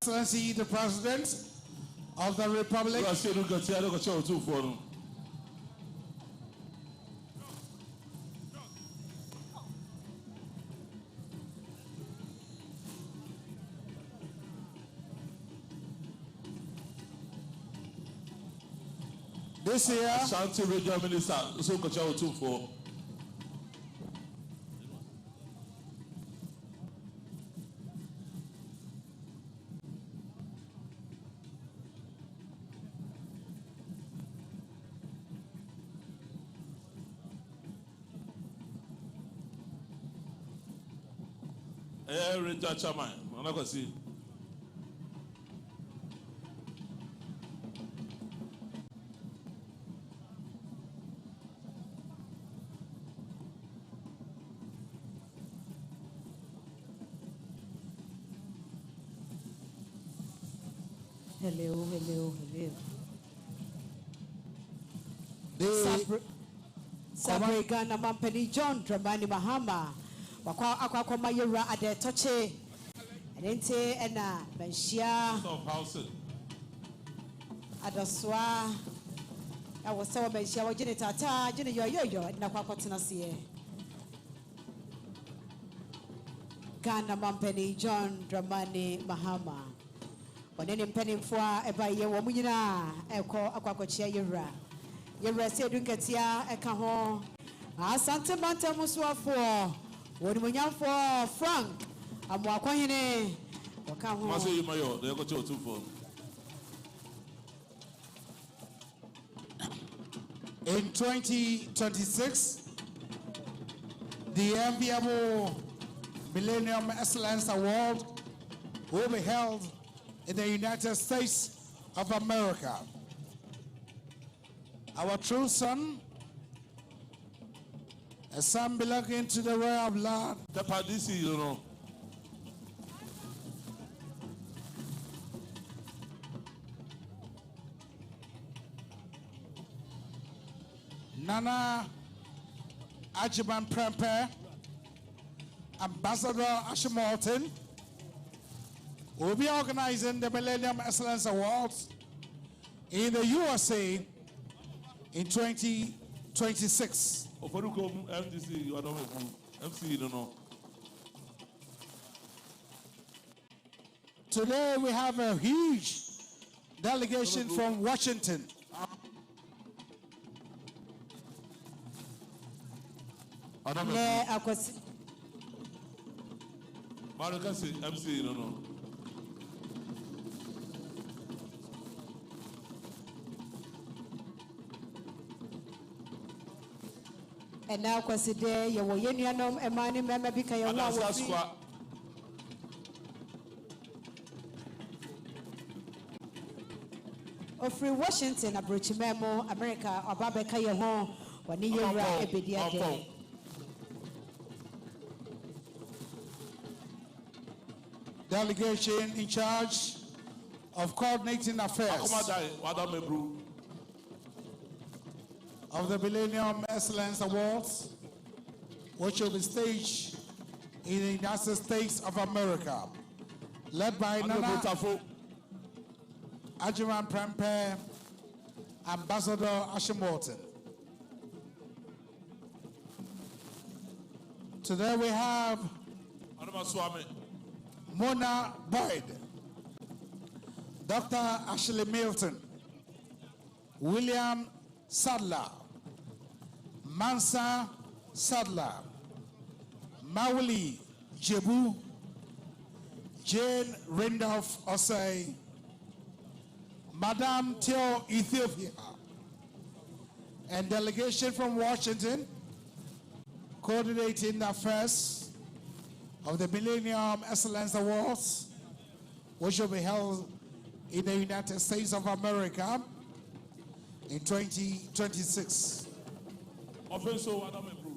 Excellency, the President of the Republic. This year, Ashanti Regional Minister, so Kocha 2-4. Regional Chairman, I'm not going to see. Hello. Sabre Ghana Mampeni John Dramani Mahama. Wakwa Mayura Ade Toche. Adente Ena Manhyia. Adoswa. I was so Manhyia Wajini Tata, Jini Yo, and Nakwakotinasi. Ghana Mampeni John Dramani Mahama. On any penny for a by your woman, a call Aquacochia Yura. Yura said, Dunkatia, a cajon. Santa Manta Muswa for what we have for Frank. I'm walking. Master Mayor, they got you 2-4. In 2026, the enviable Millennium Excellence Award will be held in the United States of America. Our true son, a son belonging to the royal blood. The Padisi, you know. Nana Ajiman Prempe, Ambassador Ashimorton, will be organizing the Millennium Excellence Awards in the USA in 2026. MDC, you don't know. MC, you don't know. Today we have a huge delegation from Washington. MC, you don't know. And now, Akwasidae, you were Yenianom, a man in Mamabika, your love. Of Free Washington, a British memo, America, or Babeka, your home, or New York, a Bidia. Delegation in charge of coordinating affairs of the Millennium Excellence Awards, which will be staged in the United States of America, led by Nana Ajiman Prempe, Ambassador Ashimorton. Today we have Mona Boyd, Dr. Ashley Milton, William Sadler, Mansa Sadler, Mawuli Jebu, Jane Randolph Osei, Madame Teo Ethiopia, and delegation from Washington coordinating the affairs of the Millennium Excellence Awards, which will be held in the United States of America in 2026. Offensive, Adam Ebru.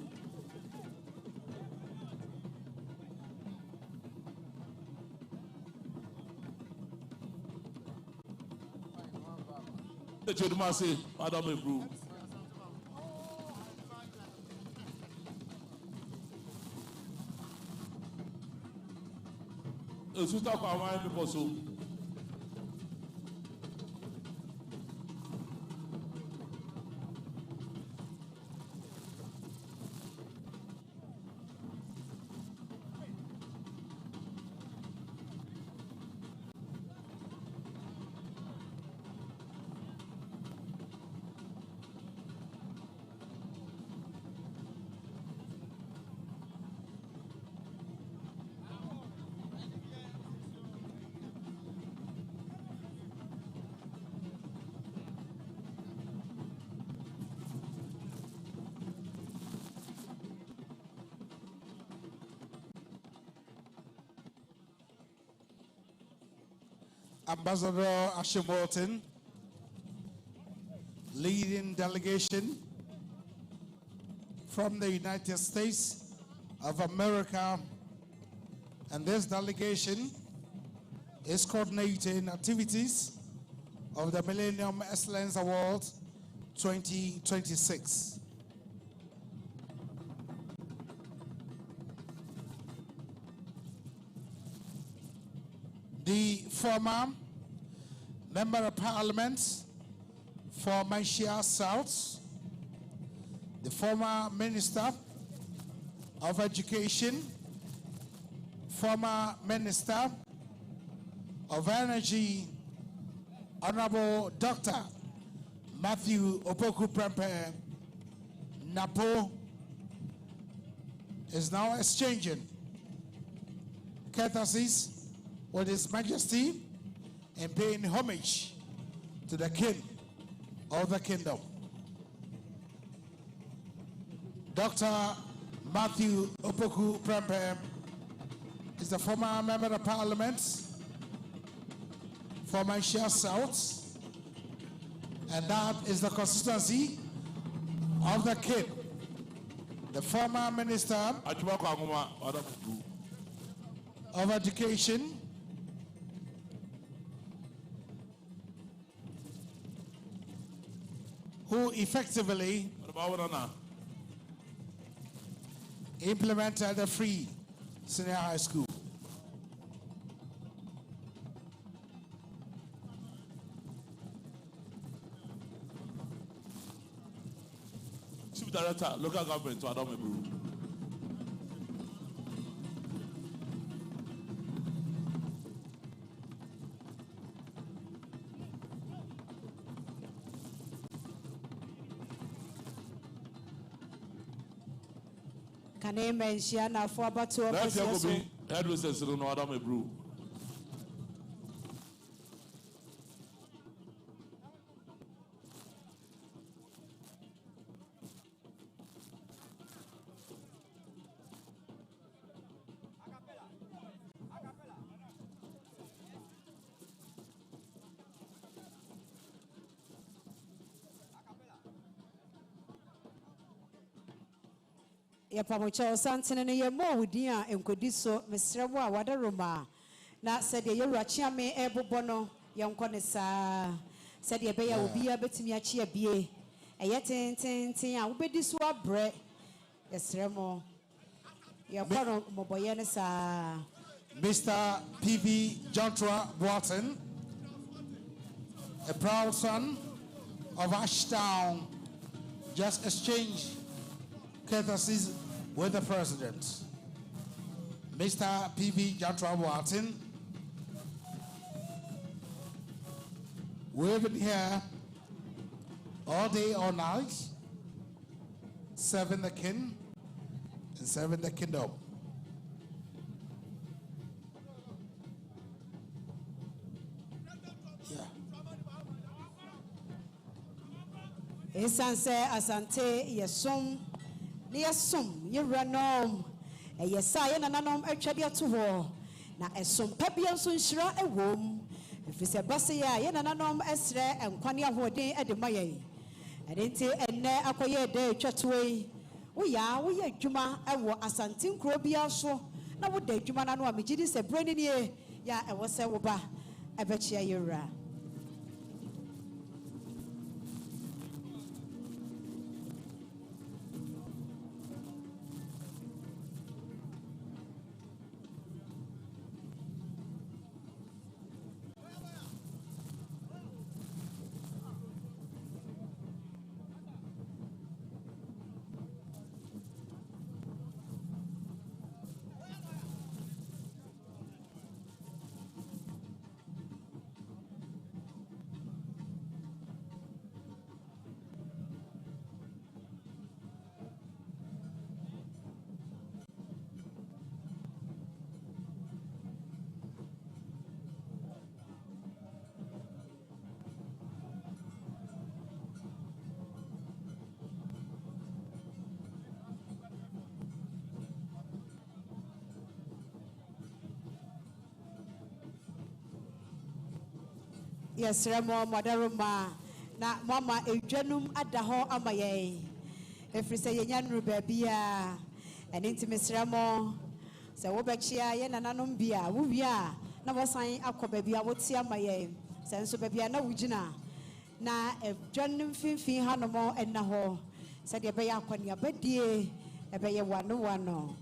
The Jedumasi, Adam Ebru. It's not for our people, so Ambassador Ashimoton, leading delegation from the United States of America, and this delegation is coordinating activities of the Millennium Excellence Award 2026. The former Member of Parliament for Manhyia South, the former Minister of Education, former Minister of Energy, Honorable Dr. Matthew Opoku Prempeh Napo, is now exchanging courtesies with His Majesty and paying homage to the King of the Kingdom. Dr. Matthew Opoku Prempeh is the former Member of Parliament for Manhyia South, and that is the constituency of the King. The former Minister of Education, who effectively implemented the free senior high school. Chief Director, Local Government to Adam Ebru. Can I mention for about 2 Let's go be headwaters to no Adam Ebru. Yapamocha Santana ne mo wudia enkodiso mesrebo a wada roma na sede ye ruachia me ebobono yenko ne saa sede be ya obi ya betimi achi abie eye tenten a wobedi so abre yesremo ye kono moboye ne saa. Mr. P.V. Joshua Boateng, a proud son of Ashtown, just exchanged courtesies with the President. Mr. P.V. Joshua Boateng, we've been here all day, all night, serving the King and serving the Kingdom. Esanse asante yesom ne yesom yewranom eyesa ye nananom atwade ato na esom pabia nso nhyira ewom efise base ya ye nananom esre enkwane ahoden ede mayen edente enne akoye de twatoi wo ye adwuma ewo asante nkro bia so na wo da adwuma na no amegidi se brani ne ya ewo se wo ba ebechia yewra. Yes, Ramo, Madaruma, na Mama, a genum at the hall amaye. If we say yan rubabia, and intimate Ramo, so Wobachia, yen and Anumbia, Wubia, never sign up for baby, I would see amaye, sense of baby, no Wujina. Na if John Finfi Hanamo and Naho, said the Baya Konya Bedie, a Baya one.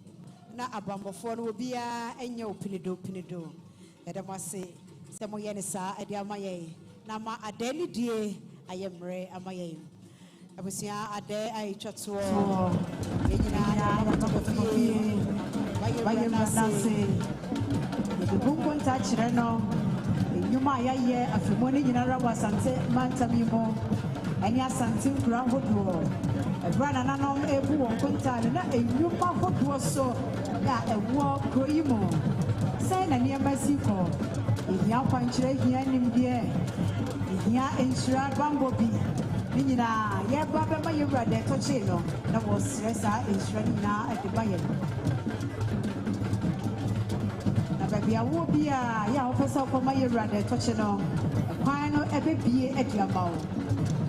Na abamofo no obia enya opinido eda mase se mo ye ne sa ade amaye na ma ade ne die ayemre amaye abusia ade ai twetso ye nyina na baye nase de bunko nta kire no enyuma ayaye afimo ne nyina rawa asante mantamimo ani asante nkura hodo Brana nanom ebu won kontane na enyuma hodo so ya ewo kroimo sai na niam basiko ehia kwankyere ehia nimde ehia ensura bambobi ninyina ye ba be ma yewura de to che no na wo stressa ensura nyina adebaye na ba bia wo bia ya wo pesa ko ma yewura de to che no kwan no ebebie aduama wo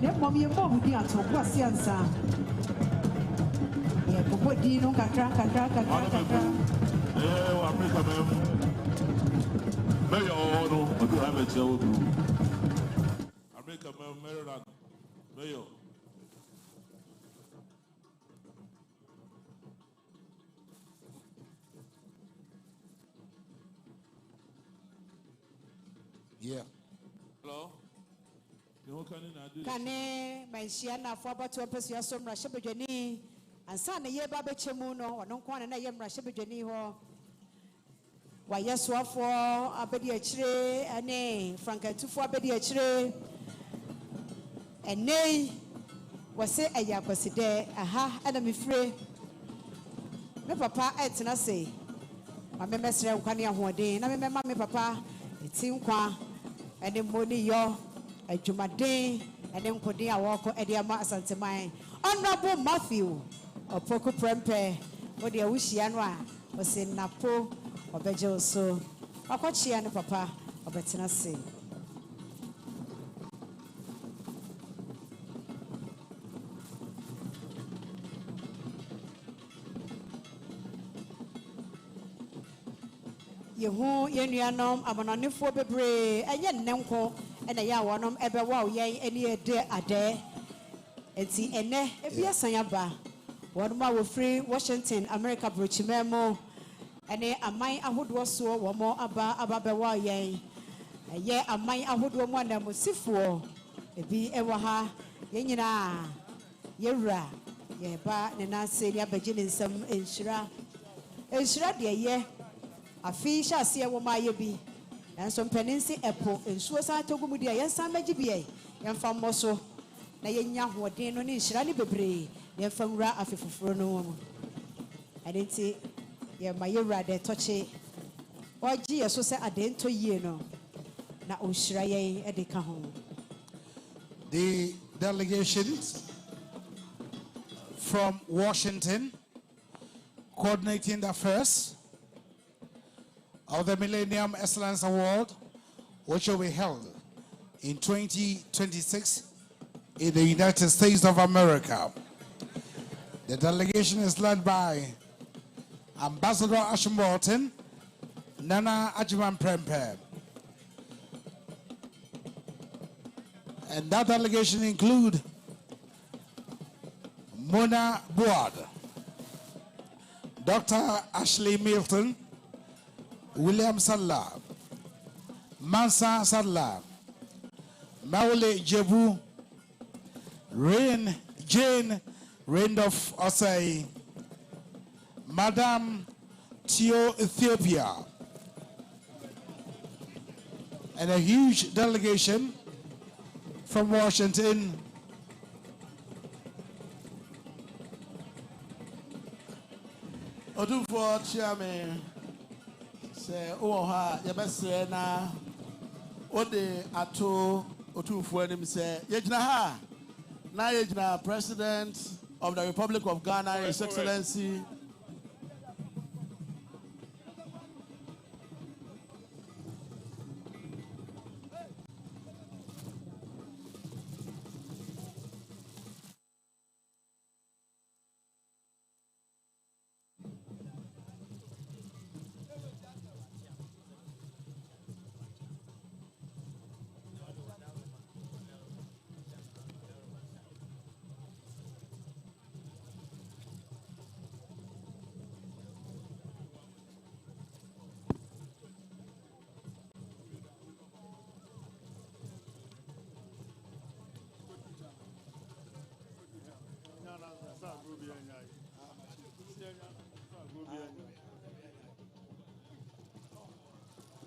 ne mom ye mom di ato kwa siansa Body no kakra. Africa Mayor no, I do have a child. America Maryland Mayor. Yeah. Hello. Kane Manhyia na for about to oppose your summer shebedwani ansa na ye ba bechemu no ono kwan na ye mra shebedwani ho wa yesoafo abedi akire ane frankatufo abedi akire ene wase Akwasidae aha ana mefire me papa etena se ma me mesre nkwane ahoden na me mema me papa eti nkwa ene moni yo adwumaden ene nkodin awoko ede ama asanteman Honorable Matthew Opoko Prempe odi awuhia no a wose napo obeje so akochia ne papa obetena se Yehu yenuanom amanonefo bebre enye nnenko ena ya wonom ebe wa yen eni ede ade enti ene ebia sanyaba wonoma wo free Washington America brochimemo ene aman ahodo so wo mo aba be wa yen eye aman ahodo mo na mosifo ebi ewa ha yenyina yewura ye ba ne nanse ni abaje ne nsam enhyira de ye afi sha se wo ma ye bi enso mpeninsi epo ensuo sa togumu de yensa magi bi yemfa mmoso na yenya hoden no ne nhyira ne bebre yemfa nwura afefufuro no adenti ye ma yewura de toche oji yeso se adento yie no na onhyira yen e de ka ho. The delegations from Washington coordinating the affairs of the Millennium Excellence Award, which will be held in 2026 in the United States of America. The delegation is led by Ambassador Ashimbolton, Nana Ajiman Prempe. And that delegation include Mona Boad, Dr. Ashley Milton, William Salah, Mansa Salah, Maule Jebu, Jane Randolph Osei, Madame Tio Ethiopia, and a huge delegation from Washington. Odufo Chairman say oha yebese na ode ato otufo anim say yegyina ha na yegyina President of the Republic of Ghana, His Excellency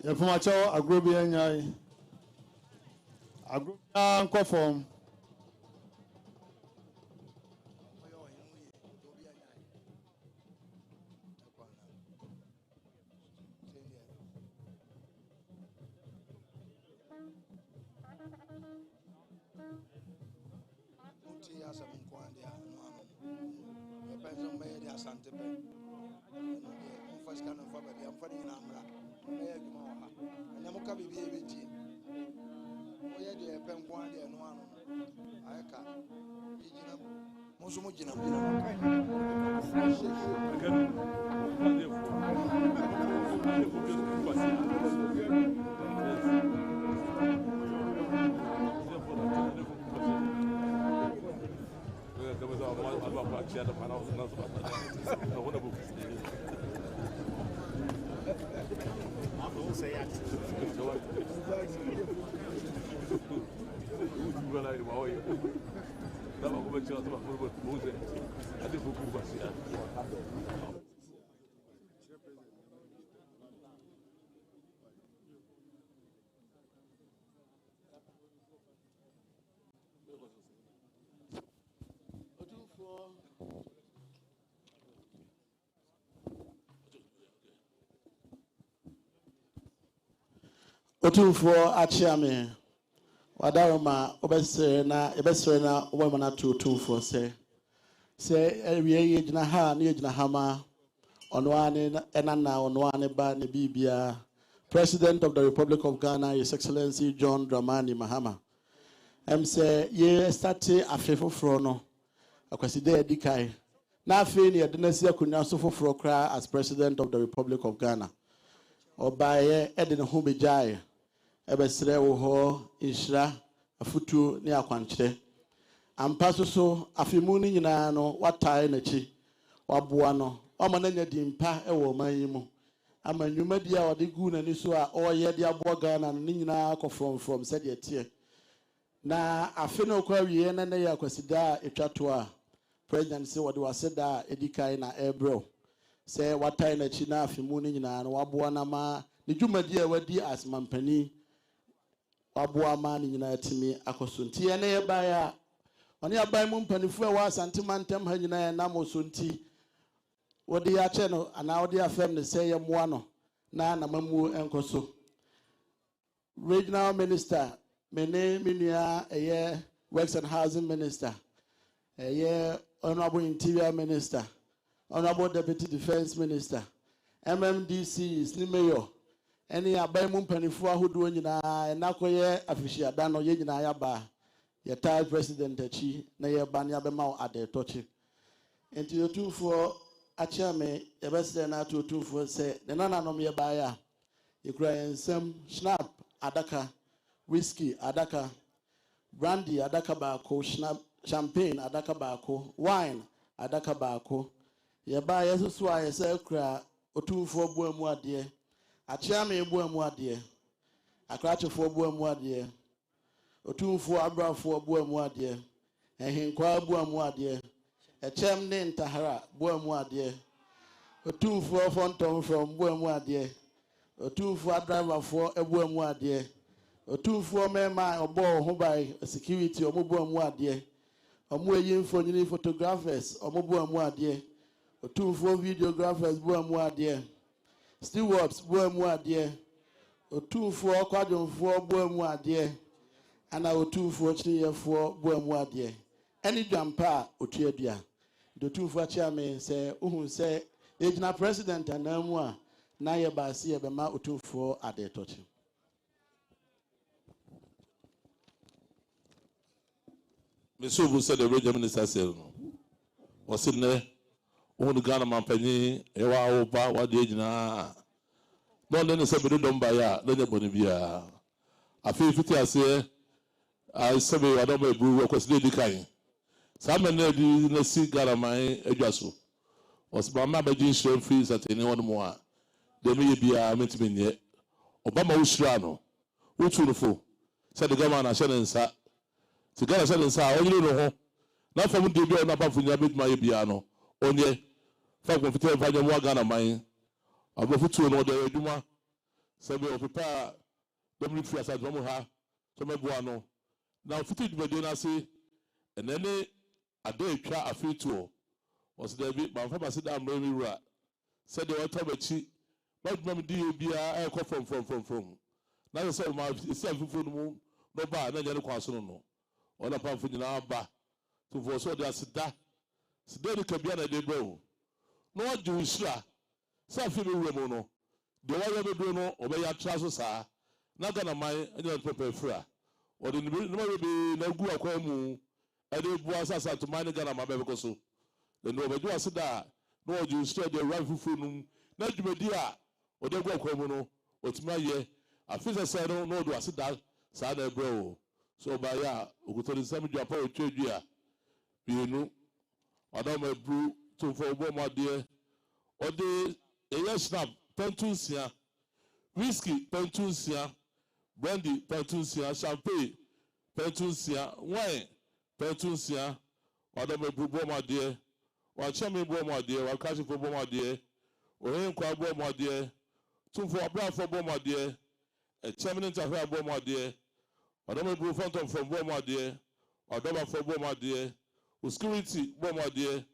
Yafumacho agrobia nyai. Agrobia nko form. Otumfo achiame wadaroma obesere na obemana to otumfo se ewie yegina ha na yegina hama onwane enana onwane ba ne bibia President of the Republic of Ghana, His Excellency John Dramani Mahama. Say ye starte afefo frono Akwasidae dikai na afi ne yedena sia kunya so foforo kra as President of the Republic of Ghana. Obaye edene ho bejae ebesere wo ho inshira afutu ne akwankyere ampa so afimu ni nyina no watae na chi waboa no omananya dimpa ewo manyimu amanyuma dia ode gu na ni so a oye dia boa Ghana no nyina ko from said ye tie na afi no kwa wie na ya Akwasidae etwato a president se wode waseda edikai na ebro se watae na chi na afimu ni nyina no waboa na ma ni dwumadi a wadi as mampani waboa ma ni nyina timi akosonti ene ye baya oni abai mu mpanifu a wa santimantem ha nyina na mosonti wodi ya che no ana wodi afem ne se ye moa no na mamu enkoso regional minister mene minua eye works and housing minister eye honorable interior minister honorable deputy defense minister MMDC is ni mayor eni abai mu mpanifu ahodo nyina na koye afihia no ye nyina ya ba ye tie president achi na ye ba ne abema ade tochi enti otumfo achiame yebesere na otumfo se ne nananom ye ba ya yekura ensem snap adaka whiskey adaka brandy adaka baako champagne adaka baako wine adaka baako ye ba yesusu a ye se kura otumfo boamu ade achiame boamu ade akrachefo boamu ade otumfo abrafo boamu ade ehinkwa boamu ade echem ne ntahara boamu ade otumfo fontom from boamu ade otumfo adrabafo boamu ade otumfo mema obo ho bai security boamu ade omo eyimfo nyini photographers boamu ade otumfo videographers boamu ade stewards boamu ade otumfo kwadonfo boamu ade ana otumfo chiyefo boamu ade eni dwampa otuadua dotumfo achiame se ohun se ejina president anamu a na ye ba se ye be ma otumfo ade tochi Monsieur vous said the regional minister said no was in there ohun Ghana mampani e wa oba wa de ejina no le ne se be do mba ya le ne boni bia afi fiti ase I said I don't know bru Akwasidae dikai Sama na di na si garamai adwaso. Was mama ba jin share fees at anyone more. De me bia mentimi nye. Obama wo shira no. Wo tu no fo. Said the government na share nsa. Ti gara share nsa o yire no ho. Na fam de bia na ba funya bit ma bia no. Onye. Fa ko fitel fa je mo Ghana man. Abofu tu no de adwuma. Sabi o prepare domri free aside from ha so meboa no now fiti dibede na se enene ade atwa afetuo was there be Akwasidae amremi wura said the water bachi but mom di bia e ko from na say ma isi afufu no no ba na nyane kwaso no ona pa fu nyina ba to for so there sida ni kabia na de bro no aju usra sa afi no wura mu no de wa ya bedo no obeya tra so saa na gana mai anya pepe fra o de no be na gu akwa mu ade bua sasa to mai gana ma be ko so de no obeju asida no aju usra de wa fufu no na dwumadi a o de gu akwa mu no otuma ye afisa se no do asida saa na bro so ba ya ogutori sam dwa pa otwedwu a bienu adama bru to for bo ma de o de eya snap pentunsia whiskey pentunsia brandy pentunsia champagne pentunsia wine pentunsia adama bru bo ma de wa chame bo ma de wa kashi for bo ma de o hen kwa bo ma de tumfo abra for bo ma de e chaminate afra bo ma de adama bru phantom from bo ma de adama for bo ma de security bo ma de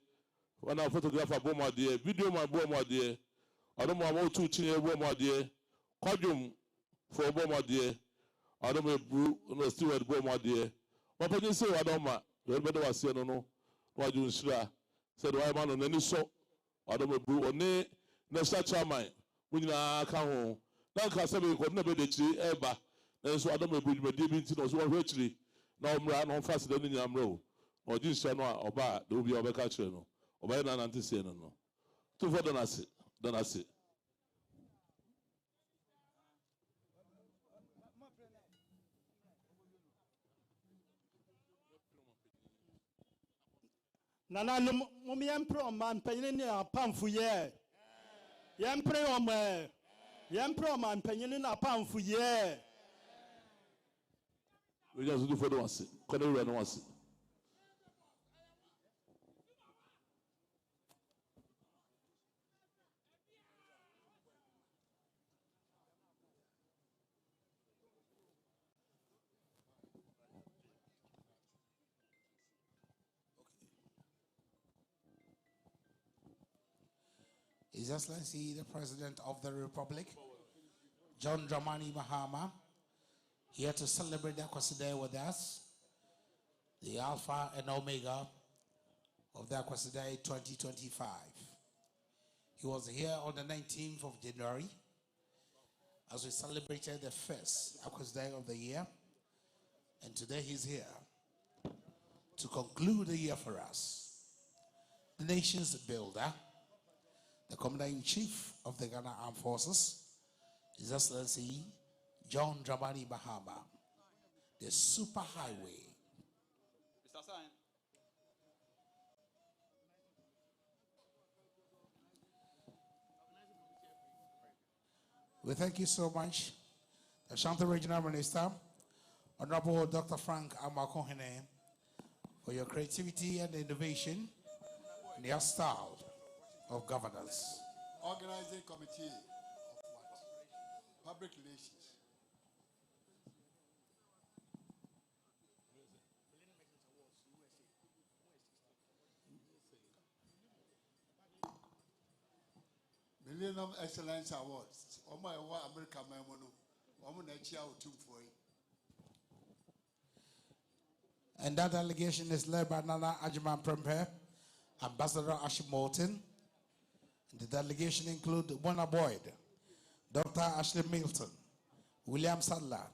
wana photographer bo ma de video man bo ma de adama mo tu chinye bo ma de kwadum for bo ma de adama bru no steward bo ma de papa ni say adama we be do wase no waju nsira said why man no nani so adama bru oni national chairman munyina ka ho na ka sabe ko na be de chiri eba na so adama bru be de bi nti no so wo chiri na omra na onfa se de ni amra o oji nsira no oba de obi obeka chiri no oba na nante se no to for donase Nana mumi empro man penyin ni apamfu ye. Yempre ome. Yempro man penyin ni apamfu ye. we just do for donase ko de no wase. His Excellency, the President of the Republic, John Dramani Mahama, here to celebrate the Akwasidae with us, the Alpha and Omega of the Akwasidae 2025. He was here on the 19th of January as we celebrated the first Akwasidae of the year, and today he's here to conclude the year for us. The nation's builder, the Commander-in-Chief of the Ghana Armed Forces, His Excellency John Dramani Mahama, the superhighway. Mr. Sign. We thank you so much, the Ashanti Regional Minister, Honorable Dr. Frank Amakohene, for your creativity and innovation in your style of governance. Organizing Committee of what? Public Relations. Millennium Excellence Awards. Oma ewa America memono. Omo na chia otumfo yi. And that delegation is led by Nana Ajiman Prempeh, Ambassador Ashim Morton. The delegation include Wona Boyd, Dr. Ashley Milton, William Sadler,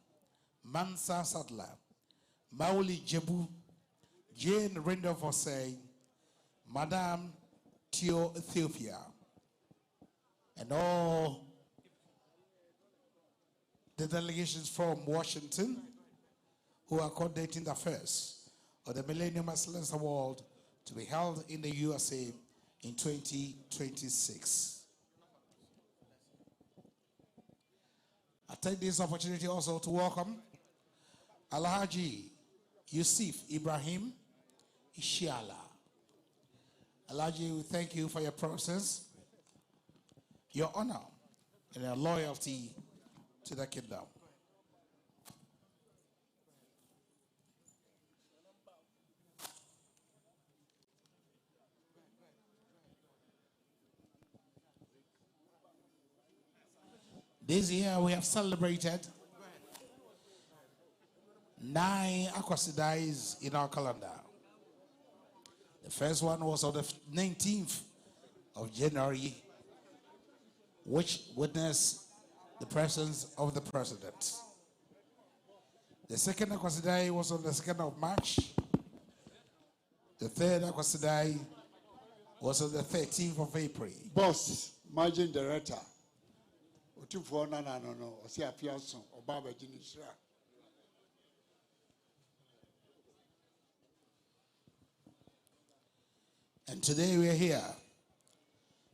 Mansa Sadler, Mauli Jebu, Jane Randolph Osei, Madame Tio Ethiopia, and all the delegations from Washington who are coordinating the first of the Millennium Excellence Award to be held in the USA in 2026. I take this opportunity also to welcome Alhaji Yusuf Ibrahim Ishiala. Alhaji, we thank you for your presence, your honor, and your loyalty to the kingdom. This year we have celebrated 9 Akwasidaes in our calendar. The first one was on the 19th of January, which witnessed the presence of the president. The second Akwasidae was on the 2nd of March. The third Akwasidae was on the 13th of April. Boss, managing director. No. And today we are here,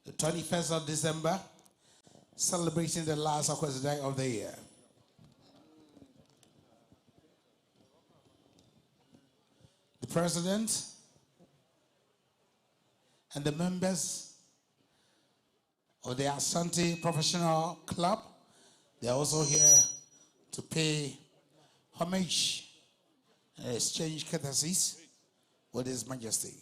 the 21st of December, celebrating the last Akwasidae of the year. The president and the members of the Asante Professional Club, they are also here to pay homage and exchange courtesies with His Majesty.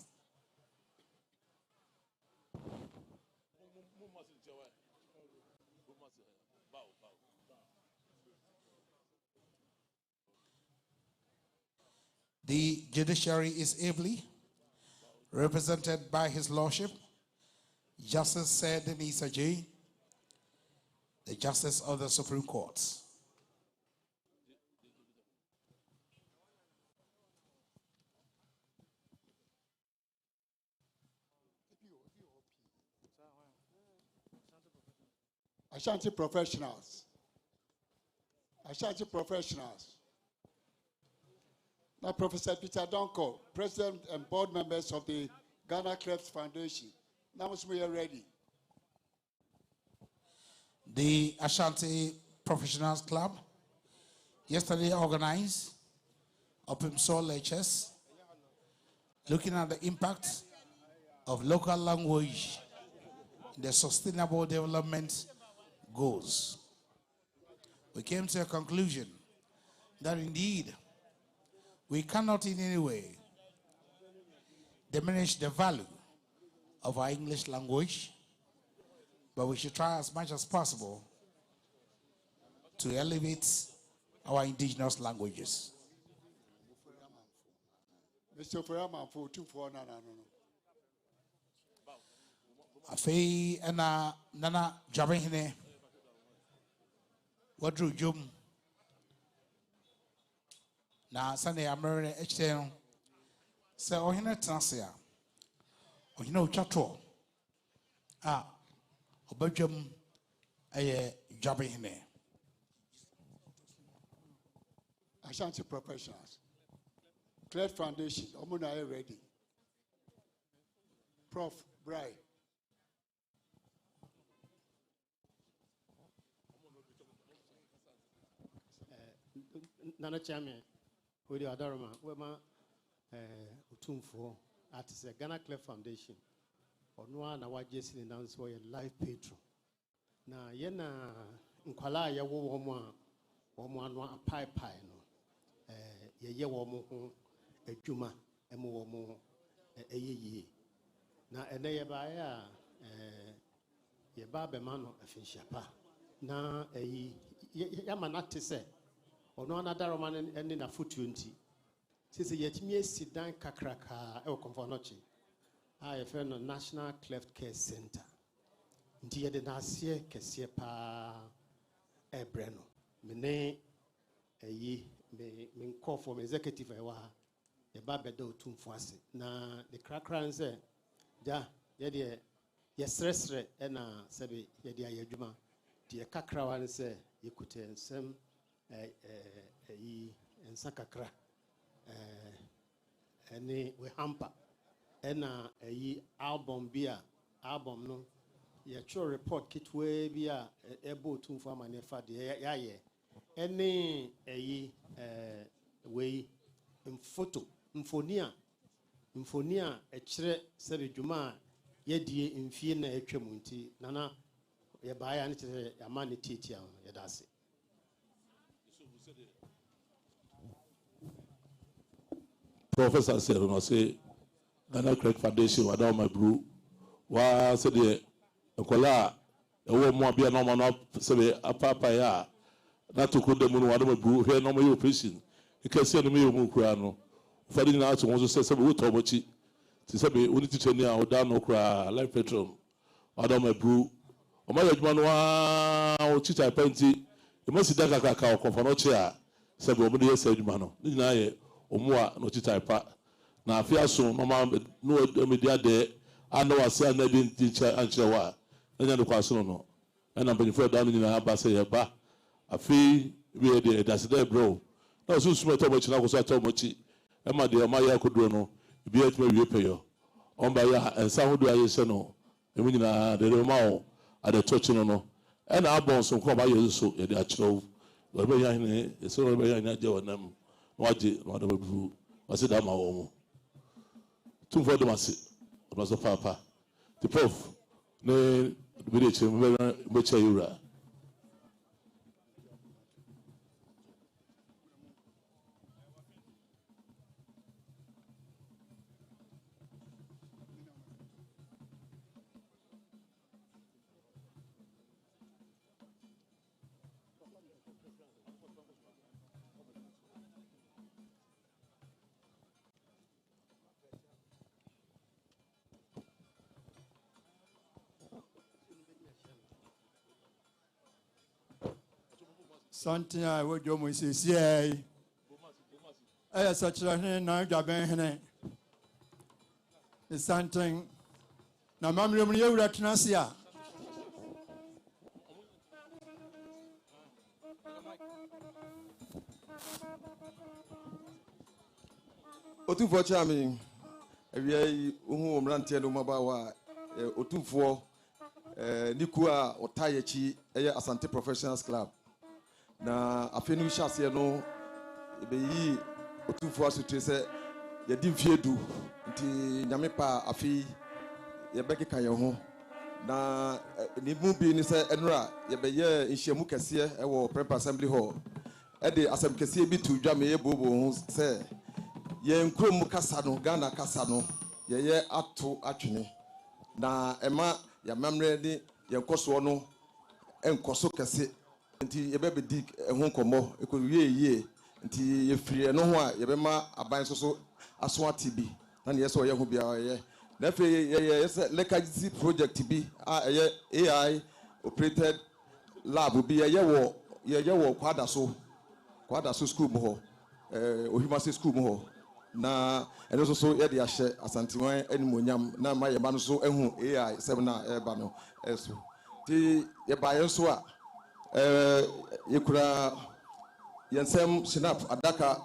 The judiciary is ably represented by His Lordship, Justice Sir Denise Ajay, the Justice of the Supreme Court. Ashanti professionals. Ashanti professionals. Now, Professor Peter Donko, President and board members of the Ghana Cleft Foundation. Now we are ready. The Ashanti Professionals Club yesterday organized Open Soul Lectures looking at the impact of local language in the sustainable development goals. We came to a conclusion that indeed we cannot in any way diminish the value of our English language, but we should try as much as possible to elevate our indigenous languages. Mr. Furama for 2 4 no. Afei ena nana jabehine wadru jum na sane amere echen se ohine transia ohine ochato obadwam aye jabehine. Ashanti professionals. Cleft Foundation, Omuna ready. Prof. Brian. Nana Chairman, who the Adarama, Wema Utumfo, at the Ghana Cleft Foundation, or no one our Jesse announced for a live patron. Na Yena Nkwala Yawo Woma a pie no, Ye Womo, a Juma, a Momo, a ye. Na ene Yabaya, Yababa Mano, a Finchapa. Na a Yamanati say. Ono another Roman ending a foot 20. Since yet me sit down kakraka e konfonochi. I found a National Cleft Care Center. Nti de nasie kese pa ebreno. Mene eyi me call for executive ewa e ba bedo tumfo ase. Na the krakran say ja ye de yesresre e na sebe ye de ayadwuma. De kakrawan say yekute nsem ensakakra ene we hamper ena album bia album no ye cho report kitwe bia ebo tumfo amanefa de yaye ene we photo mfonia ekire sebe dwuma ye die mfie na etwam nti nana ye baaya ne tete amane titia ye dase. Professor said, "No, say Ghana Craig Foundation. I don't my brew. Wa said the kola. Ewo mo abia no ma no say apapa ya. Na to ko dem no wa do brew. Here no my operation. E ka say no me mu kura no. Fadi na to won so say we to bochi. Ti say be oni teacher ni a o da no kura life petrol. Wa do my brew. O ma yaduma no wa o teacher penti. E ma si da kaka o konfa no che a. Say be o mo dey say aduma no. Ni na ye omua no teacher pa. Na afia so no ma no media de ano ase na bi teacher anche wa. Anya no kwaso no. Na mpanifo da no nyina aba say ye ba. Afi we dey that's there bro. Na so sumo to bochi na ko so to bochi. E ma de ma ya koduro no. Bi etme wie peyo. On ba ya ensa hodo aye se no. Emu nyina de ma o ade touch no no. E na abon so ko ba ye so ye de a chiro. We be ya hene, e so we be ya nya je wonam. Waje no da bru. Wase da ma wo mu. Tumfo de mase. Obaso papa. The prof ne bi de che me che yura. Something I would do with CCA. I such a now job in it's something. Now, Mamma, you are Tanasia. Otu for charming. Every whom ran tell Mabawa, Otu for Nikua or Tayachi, Asante Professionals Club. Na afenu shase no be yi otumfo asotre se ye di mfiedu nti nyame pa afi ye bekeka ye ho na ni mu bi ni se enura ye be ye nhyiamu kese e wo Prep Assembly Hall e de asem kese bi tu dwa me ye bobo ho se ye nkrom kasa no Ghana kasa no ye ye ato atwene na ema ya memre ni ye nkoso no enkoso kese nti ye be di ehun komo ekowie yie nti ye firi no ho a ye be ma aban so aso atibi na ne ye so ye ho bia ye na fe ye legacy project bi a ye AI operated lab bi ye wo kwada so school mo ho ohimase school mo ho na eno so ye de ahye asantewan animonyam na ma ye ma no so ehun AI seminar e ba no eso ti ye ba ye so a yekura yensem sinap adaka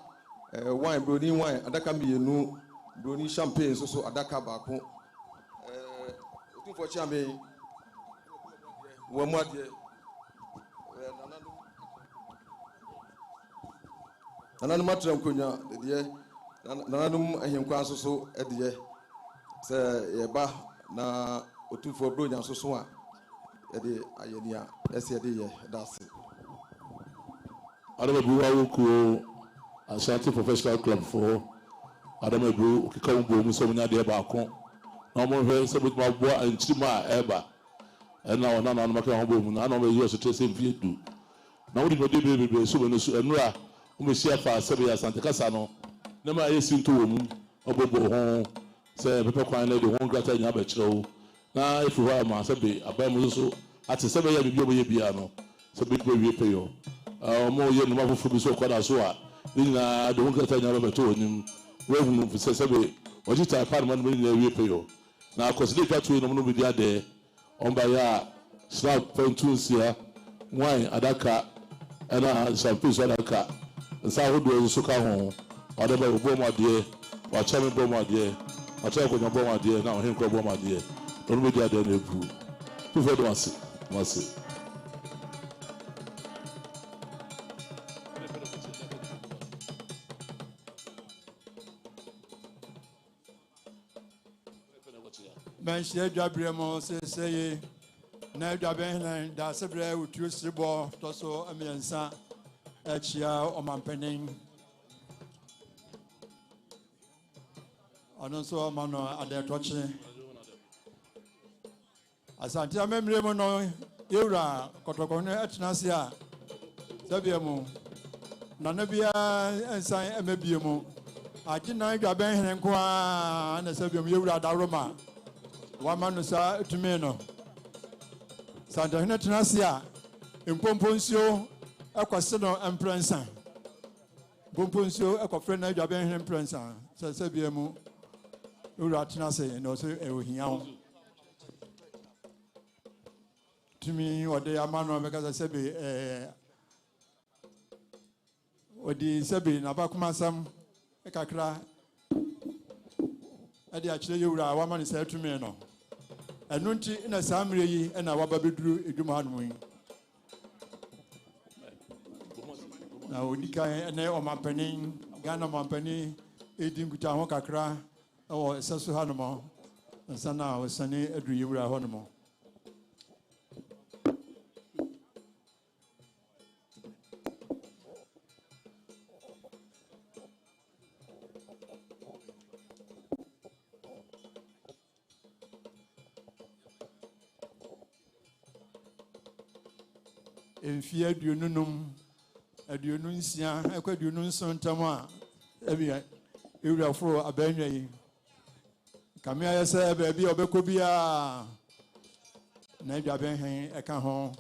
wine broni wine adaka mienu broni champagne so adaka baako otumfo chiame wo mu ade nananum matram konya de nananum ahenkwa so de se yeba na otumfo bronya so a yede ayenia ese yede ye that's Adamabu awuku Ashanti Professional Club for Adamabu kikambo mu so nya de ba ko na mo hwe se bit ma bo anchima eba na ona na maka ho bo mu na no be yo so tese mfiedu na wodi no de bebe so no so enura o me sia fa se be Asante kasa no na ma yesi nto wo mu obobo ho se pepe kwan na de ho grata nya ba kire na ifu ha ma se be abamu so ati se be ya bibi oboye bia no se be go wie peyo mo ye no ma fufu bi so kwada so a ni na de ho grata nya ba to onim we hu se be oji ta par man me na wie peyo na Akwasidae twatu no no bi dia de on ba ya slap pentunsia wine adaka ana champagne so adaka nsa hodo so ka ho ode ba obo mo de wa chame bo mo de wa cha ko nya bo mo de na o hin ko bo mo de no bi dia de na ebu tu fe do wase Ben share Jabremo say na Jaben da sebre utu sibo to so amiensa Echia Omampeni. Anonso Mano Adetoche. Asante memory mono Yura Kotokone Etnasia. Sabiamu. Nanabia and Sai Emebiamu. I didn't know Ben and Qua and Sabium Yura Daroma. One man was to Meno. Santa Henetnasia. In Pomponcio, Akwasidae and Prensa. Pomponcio, Aquafrena, Jaban and Prensa. Sabiamu Uratnase and also Ehiao. To me, what they are man because I said, what the Sebi Nabakumasam, Ekakra, and actually you are one man said to me, no. And Nunti in a Samri and a Wababidru Idumanwing. Now, Nika and Omampeni, Ghana Mampeni, eating Gutahoka, or Sasuhanamo, and Sana was Sunny Edri Honamo. In fear, do you know? Do you know? Sia, I could you know some Tama. Every you will for a benny. Come here, say, baby, or Becobia. Never been a can home.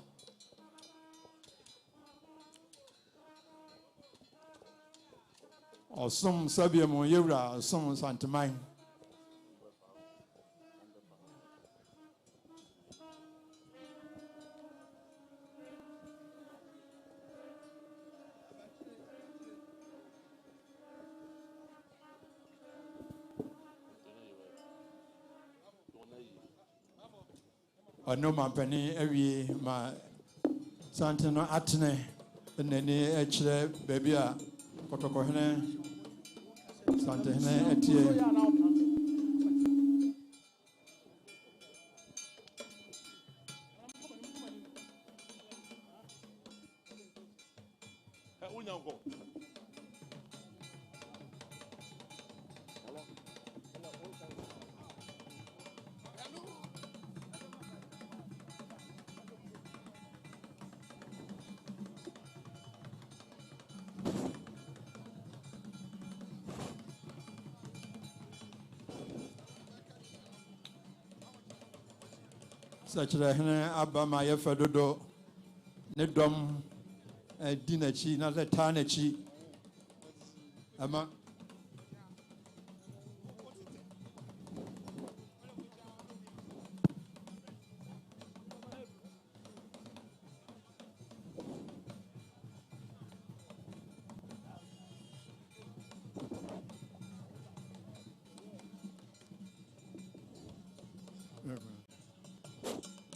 Or some Sabium or Yura, some Santa Mine. No Mampeni, every my Santino Atene, and any actually baby, Cotocohene, Santene, Etie. Such a Abba Maya Fadodo, Nedom, a Dinachi, not a Tanachi. Ama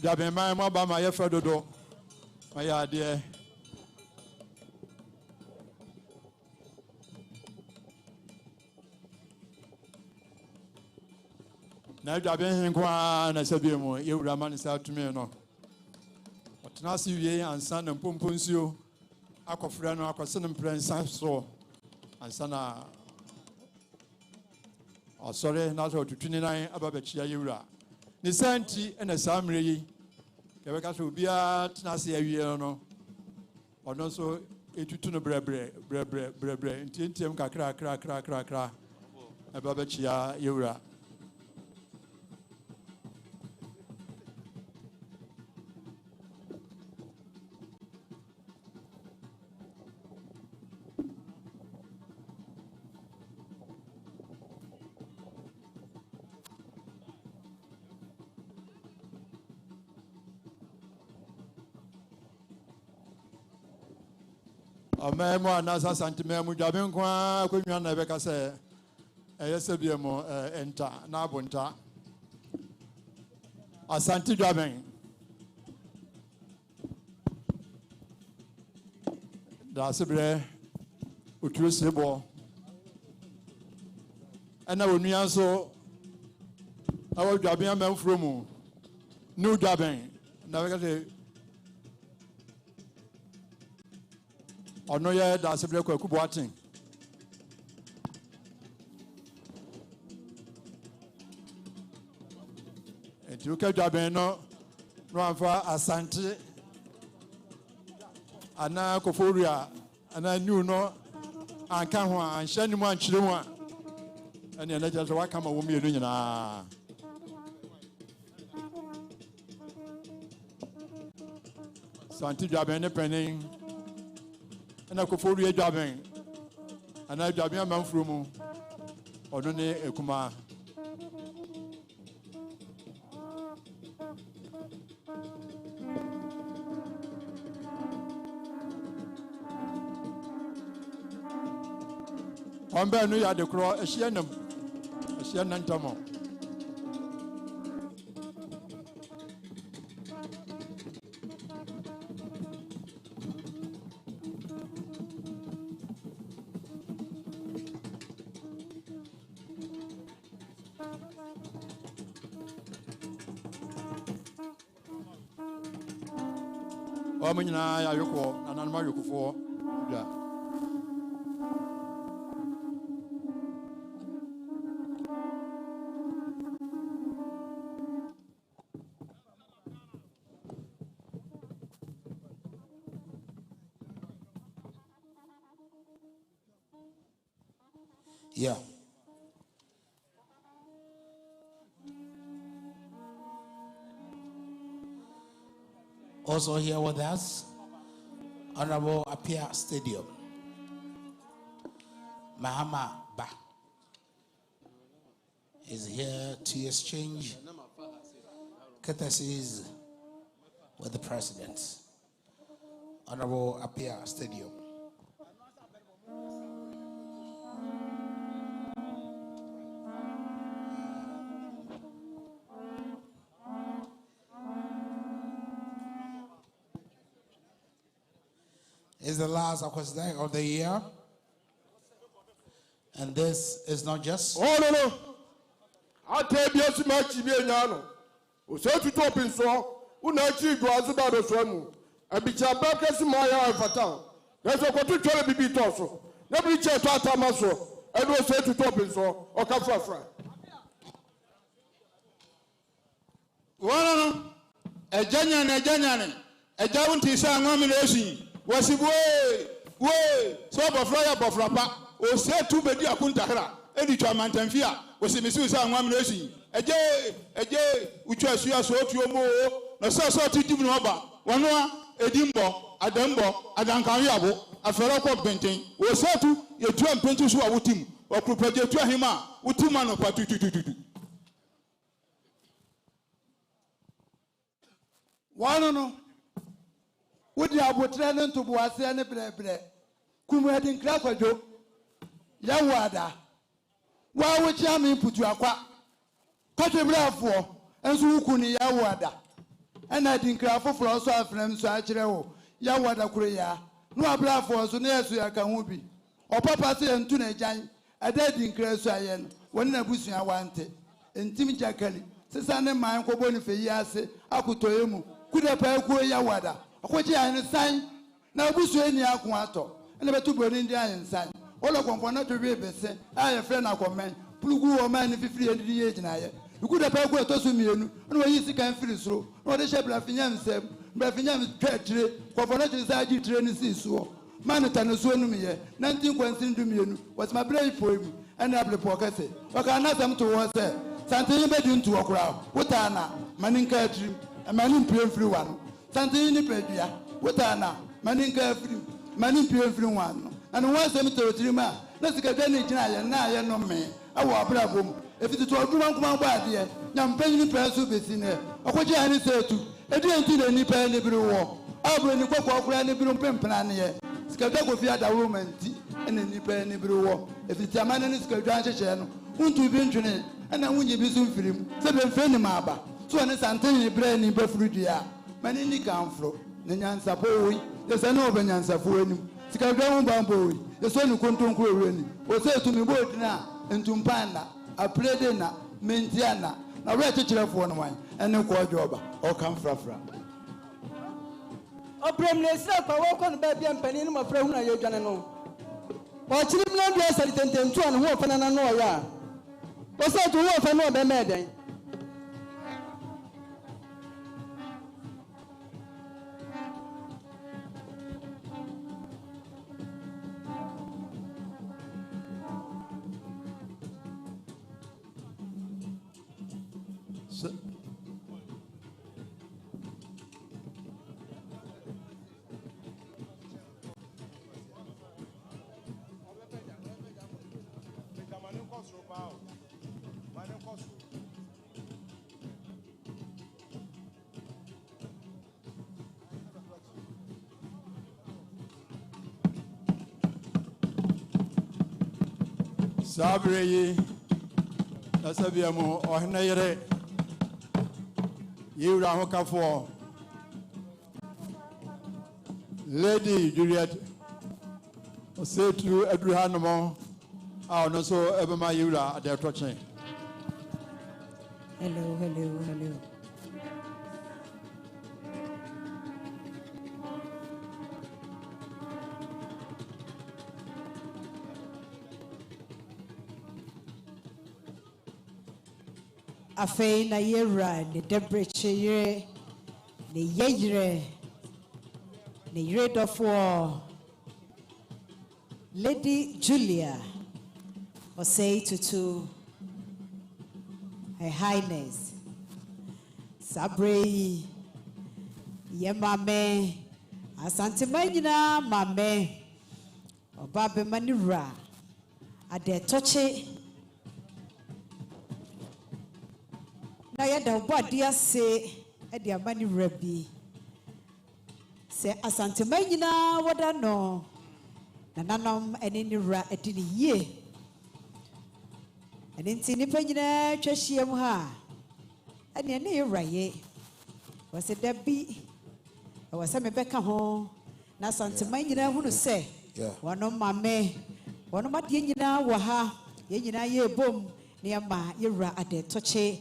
Jabe my mama my fedodo my idea na jabe hin kwa na sabiemu yewura man sa tumi no otna si wie ansa na pomponsuo akofra no akose no prensa so ansa na osore na so tutuni nan ababachia yewura ni santi na samre yi kebeka so bia tnase awie no ono so etutu no brebre ntiem kakra ababachia yewura Amemo anasa santimemu jaben kwa kunwa na beka se eyesebiemo enta na abunta asanti jaben da sebre uturo sebo ana onua so awo jaben amemfro mu nu jaben na beka se ɔno yɛ Dasebrɛ Kwaku Boateng. Enti woka dwaben no na wamfa Asante ana Koforia ana new no anka ho a anhyɛ ne mu ankyerɛ mu a ɛne ɛna kyerɛ sɛ waka ma wɔ mmienu nyinaa. Asante dwaben ne panin ɛna Koforia dwaben ana dwaben amanfuro mu ɔno ne Ekuma. Ombe no ya de kro ehye nantamo. O munyina ya yoko ananma yokofo ja. Yeah. Also here with us, Honorable Apia Stadium, Mahama Ba is here to exchange courtesies with the President. Honorable Apia Stadium. Is the last Akwasidae of the year, and this is not just. Oh no! I tell you, so much be nyano. O se tu top in so, una chi do azuba do so mu. E bi cha ba kesi mo ya fata. Na so ko tu tole bibi to so. Na bi che to atama so. E do se tu top in so, o ka fra. Wono no. E janyane. E jawunti sa anwami na esi. Wasi we so bofra pa o se tu bedi akuntahra edi twa mantamfia wasi misi sa anwam na esi eje utwa asua so otuo mo na so ti dim no ba wono a edimbo adankan yabo afero ko benten o se tu yetu ampentu so a wotim okrupaje tu ahima wotim ano patutututu wono no Wodi abotre ne ntobo ase ne brebre kumu edi nkra kwadwo ya wada wa wochi ami putu akwa kwadwo brafo enso wuku ni ya wada ena edi nkra foforo so afrem so akire wo ya wada kuro ya no abrafo so ne yesu ya ka ho bi opapa se entu na jan ada edi nkra so aye no woni na busua wante entim jakali sesa ne man ko boni fe yi ase akotoyemu kuda pa ku ya wada Okoji ayin san na obusu eni akun ato ene betu boni ndi ayin san olo konfo na to be bese aye fre na komen plugu o man fifiri edidi ye gina ye iku da pa ku etosu mienu no yi sika mfiri suro no de shebla finyam sem bra finyam twetire konfo na tiri sa gi tire ni si suo man tane suo num ye 19 kwansin du mienu was my brave for him ene able pokese o ka na sam to wo se santin be di ntu okura wuta na maninka atrim amanin piem firi wano Santi ni pedua wotana maninka afiri manimpie afiri wano and one sem to tirima na sikadwa ni gina ye na ye no me awo abrabom efiti to oduma kuma gba ade nyam panyin peso besi ne okoje ani setu edi enti na ni pa ni biri wo abro ni kokko okura ni biri mpempena ne ye sikadwa ko fi adawo manti ene ni pa ni biri wo efiti amane ni sikadwa ancheche no untu bi ntwene ana wunyi bi so mfirim se be mfe ni maaba so ne santen ni bre ni bafuru dia mani ni kanfro ne nyansa powi ye se no be nyansa fo anim sikadwa ho bambo wi ye so ni kontonkro ewreni o se tumi bo dina ntumpana aprede na mentiana na we chechirefo no wan ene ko joba o kan frafra Obremlesra kwa wako na baby ampani no mafra hu na ye dwane no. O chiri mna bia sari tententu an hu ofana na no ya. O se tu hu ofana be meden. Sabreye, Nasabiamo, or Henayre, you Rahoka for Lady Juliet, say to Adrianamo, our no so ever my Yura at their touching. Hello, hello, hello. Afei na yewra ne debreche yere ne yeyre ne yere dofo Lady Julia Osei Tutu Her Highness Sabrei ye mame asante manyina mame oba be manira ade toche na yada obadi ase e de amani rabi se asante manyina wada no na nanom ene ni ra edini ye ene nti ni panyina twahiem ha ene ne yeraye wase dabi wase mebeka ho na asante manyina hunu se wono mame wono made nyina wo ha ye nyina ye bom ne ma yera ade toche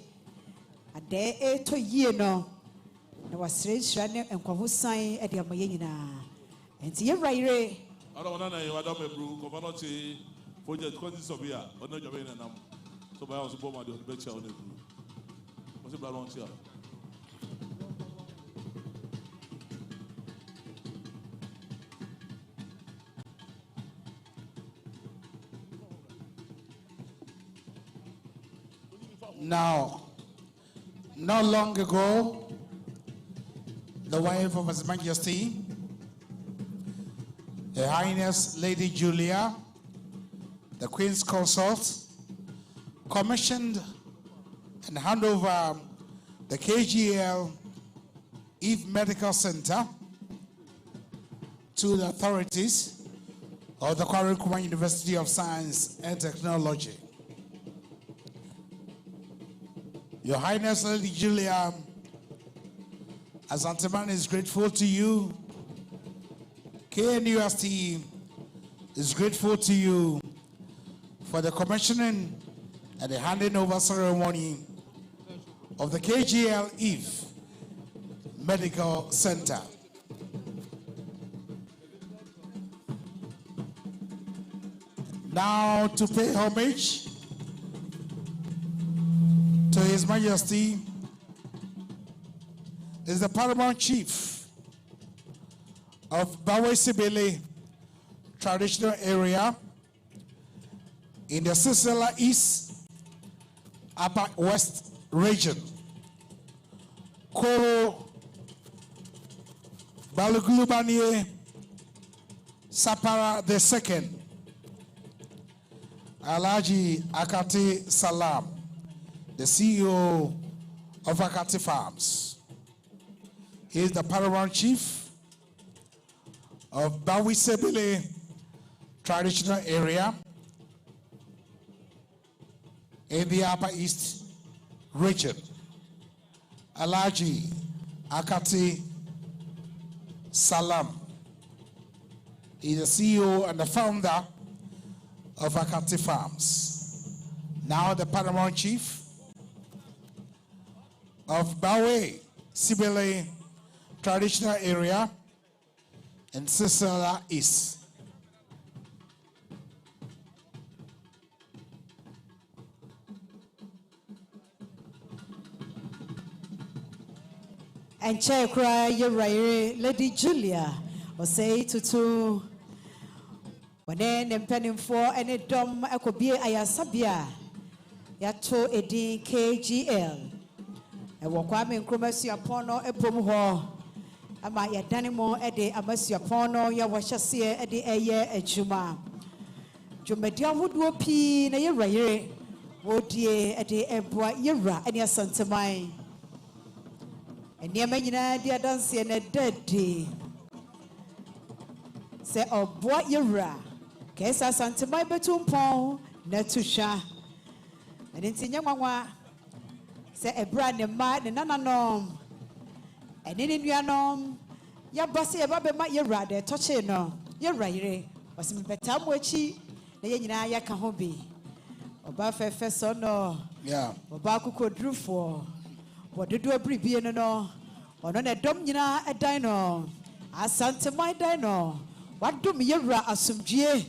ade eto yie no na wasre nhira ne nkwaho san e de amaye nyina enti ye raire ara wona na ye wada mebru ko bano ti project ko this obia ono jobe na nam so ba so boma de be chia ono ebru mo se bla lon chia Now, not long ago, the wife of His Majesty, Her Highness Lady Julia, the Queen's Consort, commissioned and handed over the KGL Eve Medical Center to the authorities of the Kwame Nkrumah University of Science and Technology. Your Highness Lady Julia, Asante is grateful to you. KNUST is grateful to you for the commissioning and the handing over ceremony of the KGL Eve Medical Center. Now to pay homage to His Majesty is the Paramount Chief of Akwasidae traditional area in the Sisela East Upper West region. Koro Balugulubanie Sapara II, Alhaji Akati Salam, the CEO of Akati Farms. He is the Paramount Chief of Akwasidae traditional area in the Upper East region. Alhaji Akati Salam is the CEO and the founder of Akati Farms. Now the Paramount Chief of Akwasidae traditional area and Cicela East. And check cry your right, Lady Julia, or say to when then penning for any dom ekobie ayasabia yato edi KGL. E wakwame nkromasi apono epom ho ama yadanimo ede amasi apono ya wahye ede eye adwuma. Dwumadi ahodo pi na yewra yere wodie ede eboa yewra ene asanteman. Eniema nyina dia danse na dadi. Se oboa yewra kesa asanteman betumpon na tusha. Ene ntinya nwanwa se ebra ne ma ne nananom ene ne nuanom ya base e ba be ma yewra de toche no yewra yire wasimpetam wachi na ye nyina ya ka ho bi oba fefe so no oba kokodrufo wododo abribie no ono ne dom nyina edan no asante mai dan no wadom yewra asomdue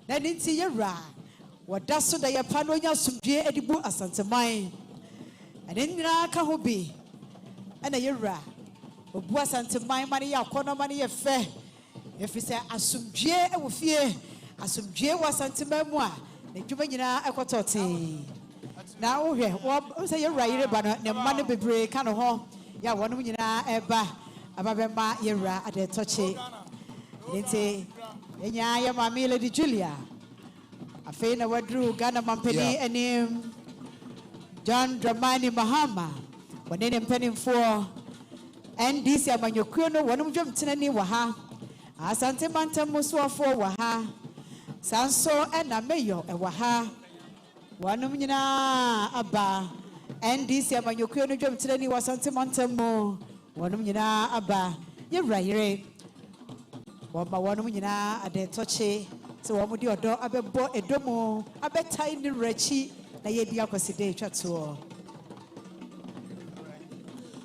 na ninti yewra wadaso da ye pa no nya asomdue edibu asante mai ene nyina ka ho bi ana yewra obu asante mai mane ya kono mane ye fe efise asomdue ewofie asomdue wa asante mai mu a na dwuma nyina ekotote na wo hwe wo say yewra yire ba no ne ma no bebre ka no ho ya wono nyina eba ababema yewra ade toche nti enya ya mami Lady Julia afei na wadru Ghana mampeni enim John Dramani Mahama wanene mpenimfo NDC amanyokuo no wono dwom tenani wa ha asante mantam musuafo wa ha sanso ena meyo e wa ha wono nyina aba NDC amanyokuo no dwom tenani wa asante mantam mo wono nyina aba yewra yire woma wono nyina ade toche so wo mudi odo abebo edomo abetai ni rachi na yedi Akwasidae twato.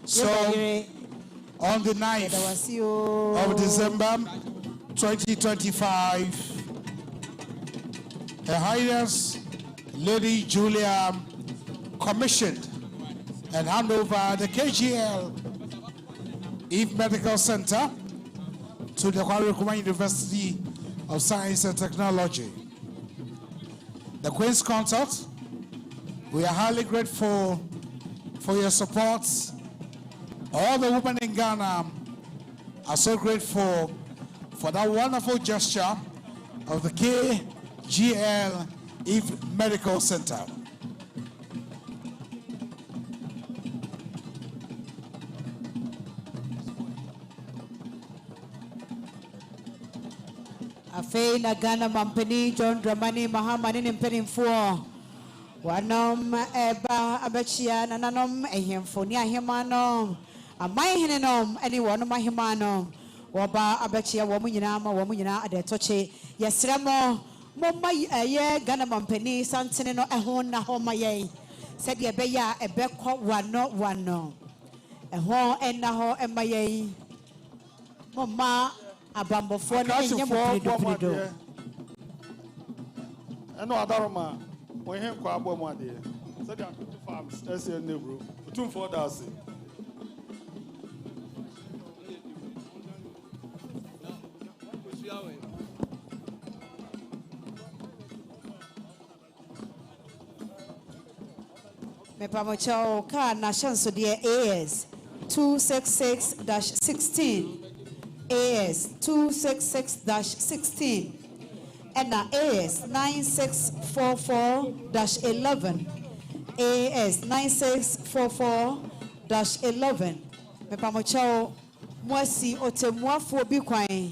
So on the 9th of December 2025, Her Highness Lady Julia commissioned and handed over the KGL Eve Medical Center to the Kwame Nkrumah University of Science and Technology. The Queen's Consort, we are highly grateful for your support. All the women in Ghana are so grateful for that wonderful gesture of the KGL Eve Medical Center. Afei na Ghana mampeni John Dramani Mahama ne mpenimfo wanom eba abachia nananom ehemfo ni ahemano amai henenom ani wonom ahemano woba abachia wo munyina ma wo munyina adetoche yesremo momma ye Ghana mampeni santene no eho na ho maye said ye beya ebekọ wano eho enna ho emaye momma abambofo na enyemo prido eno adaroma when he kwa abo mu ade said there are 2 farms SN Nebro 2 for dase me pamochao ka na chanso de AS 266-16 AS 266-16 and AS 9644-11 AS 9644-11 me pamochao mwasi otemuafo bi kwan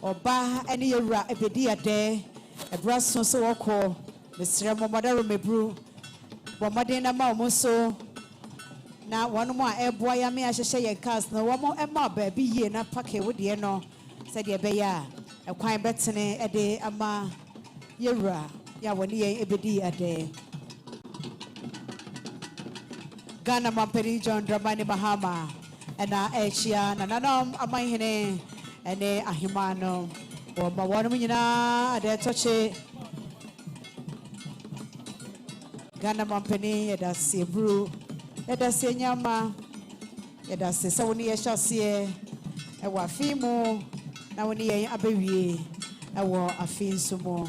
oba ene yewra ebedi ade ebraso so woko mesrɛ mo madaro mebru wamade na ma mo so na wonu mo a eboa ya me ahyehye ye cars na wo mo ema ba bi yie na pake wo de no se de be ya ekwan betene ede ama yewra ya woni ye ebedi ade Ghana mamperi John Dramani Mahama ena echia na nanom amanhene ene ahimano wo ma wonu nyina de toche Ghana mampeni yeda sebru yeda senyama yeda se sawoni ye hyase e wa fimu na woni ye abewie e wo afin sumo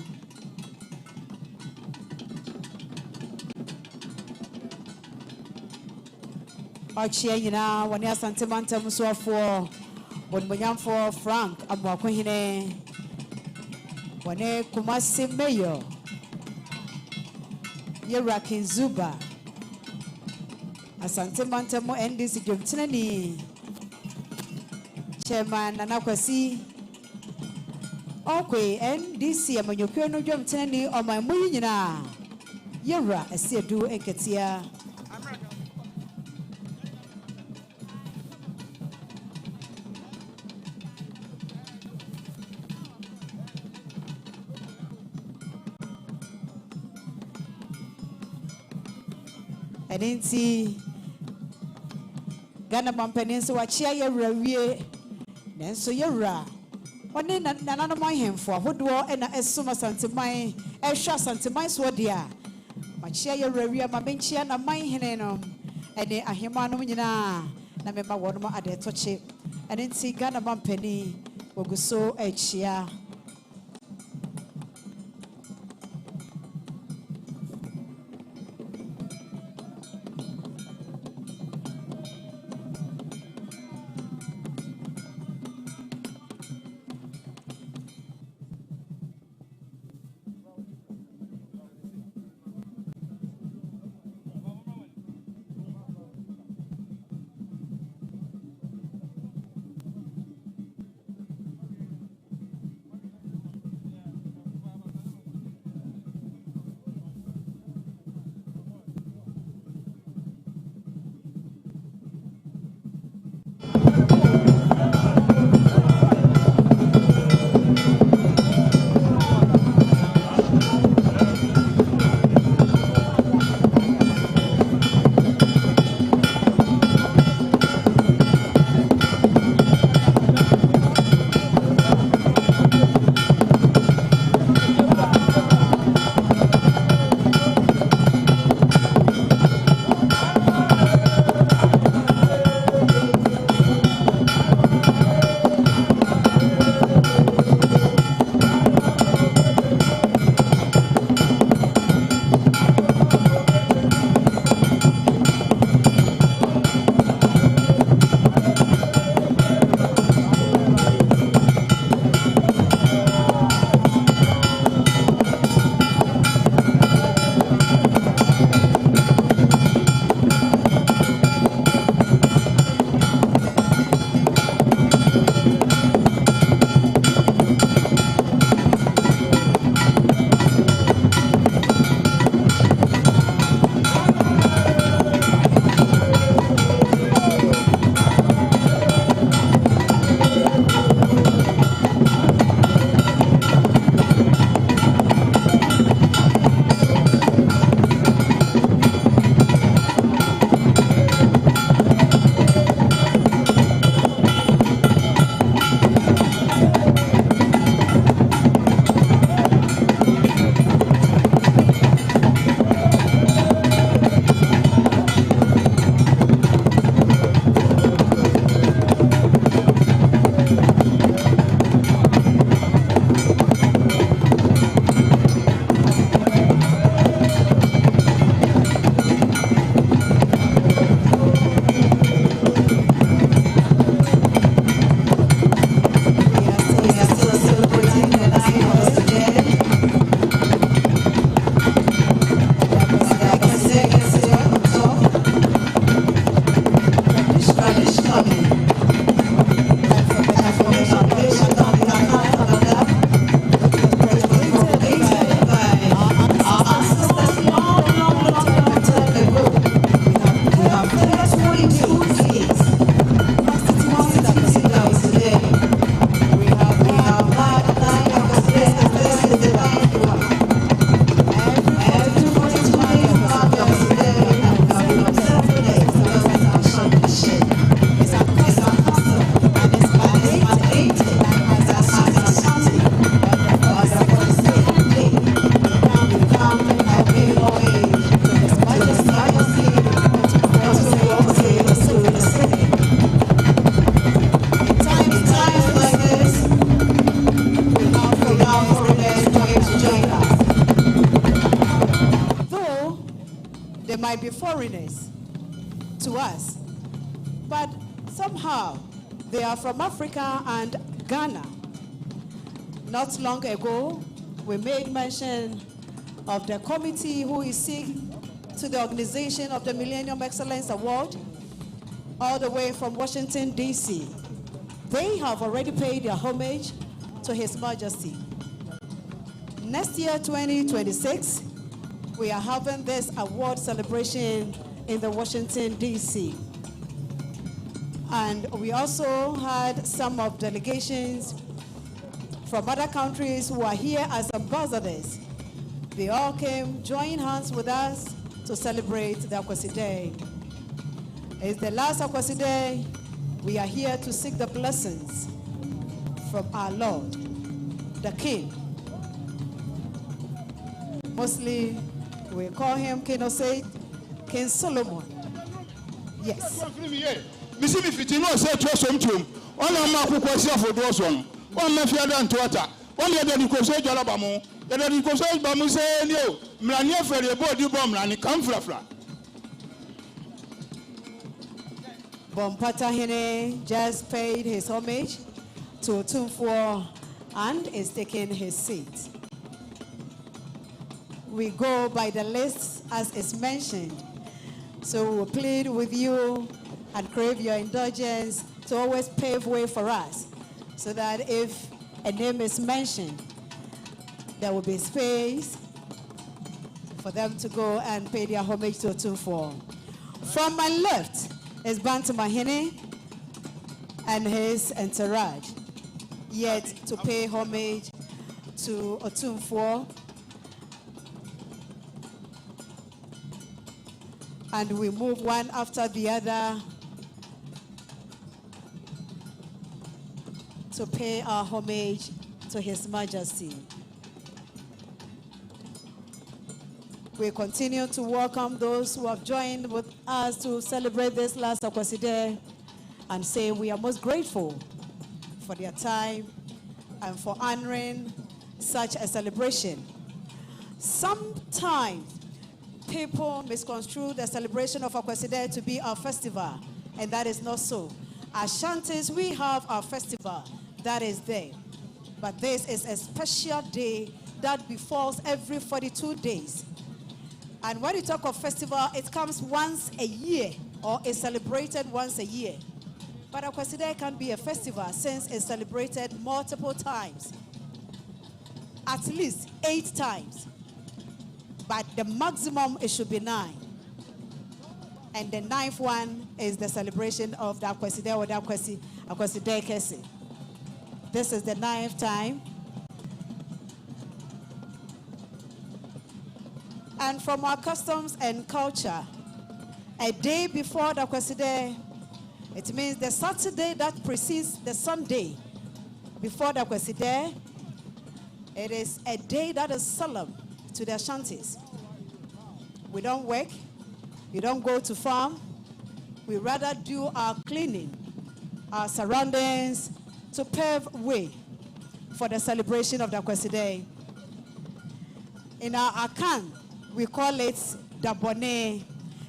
Ochie nyina woni asante mantem so afo bonbonyamfo Frank Amwakohene woni Kumasi Mayor Yerakin Zuba asante mantem NDC Jomtinani Chairman Akwasidae Okwe NDC amanyokwe no Jomtinani omamu nyina Yera esiedu enketia Enenti Ghana mampeni so wachia Yera wie nenso Yera one nananom ahemfo ahodo na esoma santeman ehwa santeman so dia machia Yera wie ma benchia na man hene no ene ahemanom nyina na mema wonom ade toche enenti Ghana mampeni oguso echia might be foreigners to us, but somehow they are from Africa and Ghana. Not long ago, we made mention of the committee who is seeking to the organization of the Millennium Excellence Award, all the way from Washington, D.C. They have already paid their homage to His Majesty. Next year, 2026, we are having this award celebration in the Washington, D.C. And we also had some of delegations from other countries who are here as ambassadors. They all came, joined hands with us to celebrate the Akwasidae. It's the last Akwasidae. We are here to seek the blessings from our Lord, the King. Mostly, we call him King Osei, King Solomon. Yes. Missy Fitino said to us, one of my Akwasidae for those one. One Manhyia and Tuata. One year than you could say Jalabamo. Then you could say Bamu say, no, Manhyia for the body bomb and come fra. Bompata Hene just paid his homage to Otumfuo and is taking his seat. We go by the list as is mentioned. So we plead with you and crave your indulgence to always pave way for us, so that if a name is mentioned, there will be space for them to go and pay their homage to Otumfuo. From my left is Bantu Mahene and his entourage, yet to pay homage to Otumfuo. And we move one after the other to pay our homage to His Majesty. We continue to welcome those who have joined with us to celebrate this last Akwasidae and say we are most grateful for their time and for honoring such a celebration. Sometimes people misconstrue the celebration of Akwasidae to be our festival, and that is not so. Ashantis, we have our festival that is there, but this is a special day that befalls every 42 days. And when you talk of festival, it comes once a year or is celebrated once a year. But Akwasidae can be a festival since it's celebrated multiple times, at least 8 times. But the maximum, it should be 9. And the 9th one is the celebration of the Akwasidae or the Akwasidae Kese. This is the 9th time. And from our customs and culture, a day before the Akwasidae, it means the Saturday that precedes the Sunday before the Akwasidae, it is a day that is solemn to the Ashantis. We don't work, we don't go to farm, we rather do our cleaning, our surroundings to pave way for the celebration of the Akwasidae. In our Akan, we call it Dabone,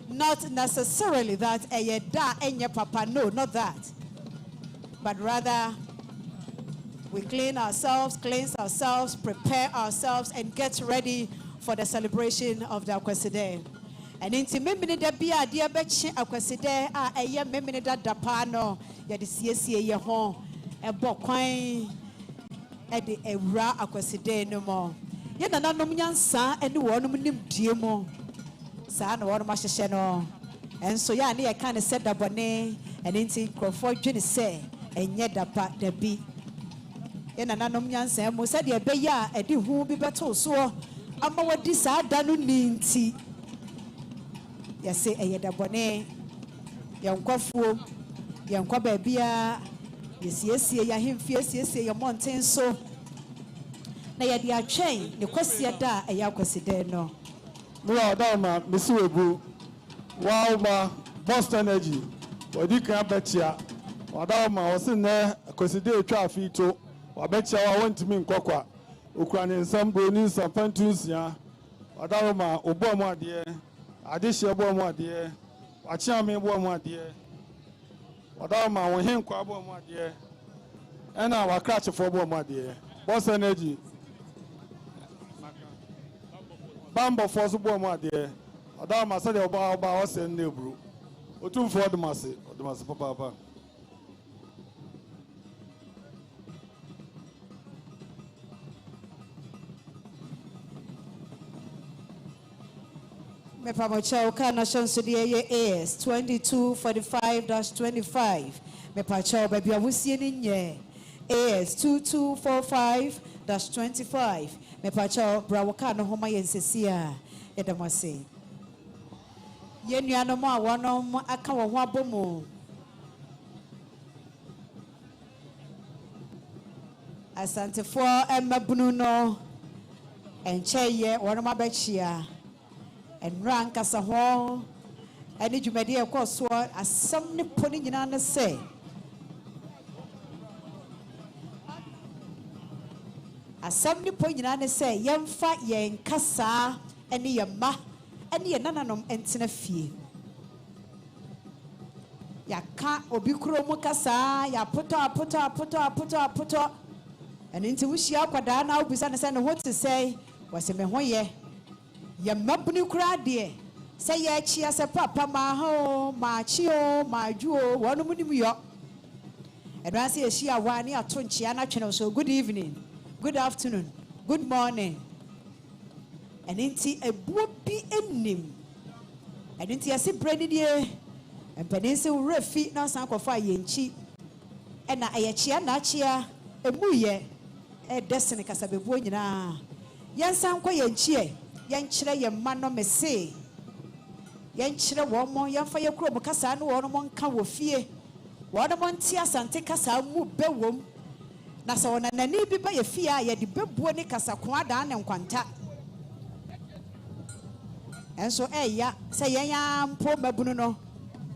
not necessarily that da enye papa, no, not that. But rather, we cleanse ourselves, prepare ourselves, and get ready for the celebration of the Akwasidae. And in Timimini de Bia, dear Betch Akwasidae, a year meminida dapano, Yadisia ye home, a boquine, at the Era Akwasidae no more. Yet another nominal son and the one named Diemo, son or Mashano. And so, yani, I kind of said that Bonnet and into Crawford Jenny say, and yet the part the beat. In another nominal son, who said, "Ya, a dear who be better so. I'm what this I done ninety. Yes, say a yet the Bonnet, young Coffo, young Quabia, yes, ya him fierce, yes, your mountain so. Na ya dia chain ne kwasi da e ya Akwasidae no no adama mesiwebu wauma Boston Energy odi kan betia adama wose ne Akwasidae twa afito wabetia wa wontimi nkokwa okura ne nsam broni nsam pantunsia adama obomu ade Adishia Bomo, dear. Achami Bomo, dear. Wadama, when him Quabo, dear. And our catch for Bomo, dear. Boss energy. Bambo for Bomo, dear. Wadama said about us and Nebru. O two for the Massy, or the Massy Papa. Me pamocha kana shansudiye AS 2245-25. Me pacha baby awusie ni nye AS 2245-25. Me pacha brawo kana homa yensesia edamase. Yenuano mo awonom aka wo ho abomu. Asantefo emabunu no encheye wonom abachia. And rank as a whole, and did you my dear course what as some putting in on the say. As some putting on the say, young fat yen cassa, and your ma, and your nananum entina fee. Ya can't obicro mocassa, ya put up, and into which ya quadana, we understand what to say was a Manhyia. Ya mabuni krade say ya chia se papa ma ho ma chio ma juo wonu munim yo advance ye shia wani atonchia na twene so good evening, good afternoon, good morning. And inti ebuo bi enim and inti ase bredi die empenense refi na san kofa yenchi e na ayechia na chia emuye e desene kasabebuo nyina yansan kwa yenchi yanchire ye mano mese yanchire wo mo yanfa ye kuro kasa no wo mo nka wo fie wo no mo nti asante kasa mu bewom na so na nani bi ba ye fie a ye de bebuo ne kasa ko ada na nkwanta enso eya se yenya mpo mabunu no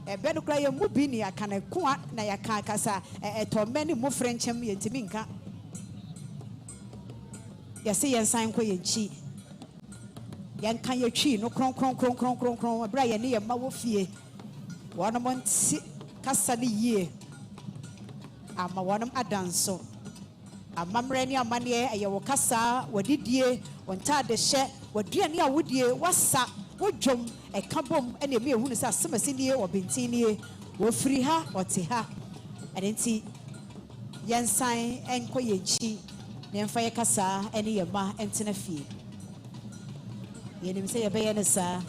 ebe no kra ye mu bi ni aka na ko na ya ka kasa to mani mu frenchem ye ntimi nka ya se yensan ko ye chi yan kan ye twi no kron abra ye ne ye ma wo fie wonom nti kasa ne yie ama wonom adanso amamre ne amane ye wo kasa wadidie wonta de hye waduane a wodie wasa wodwom ekabom ene me ehunu sa semasenie obentinie wo firi ha ote ha adenti yansan enko ye chi ne mfa ye kasa ene ye ma entena fie yenim say yebeye sa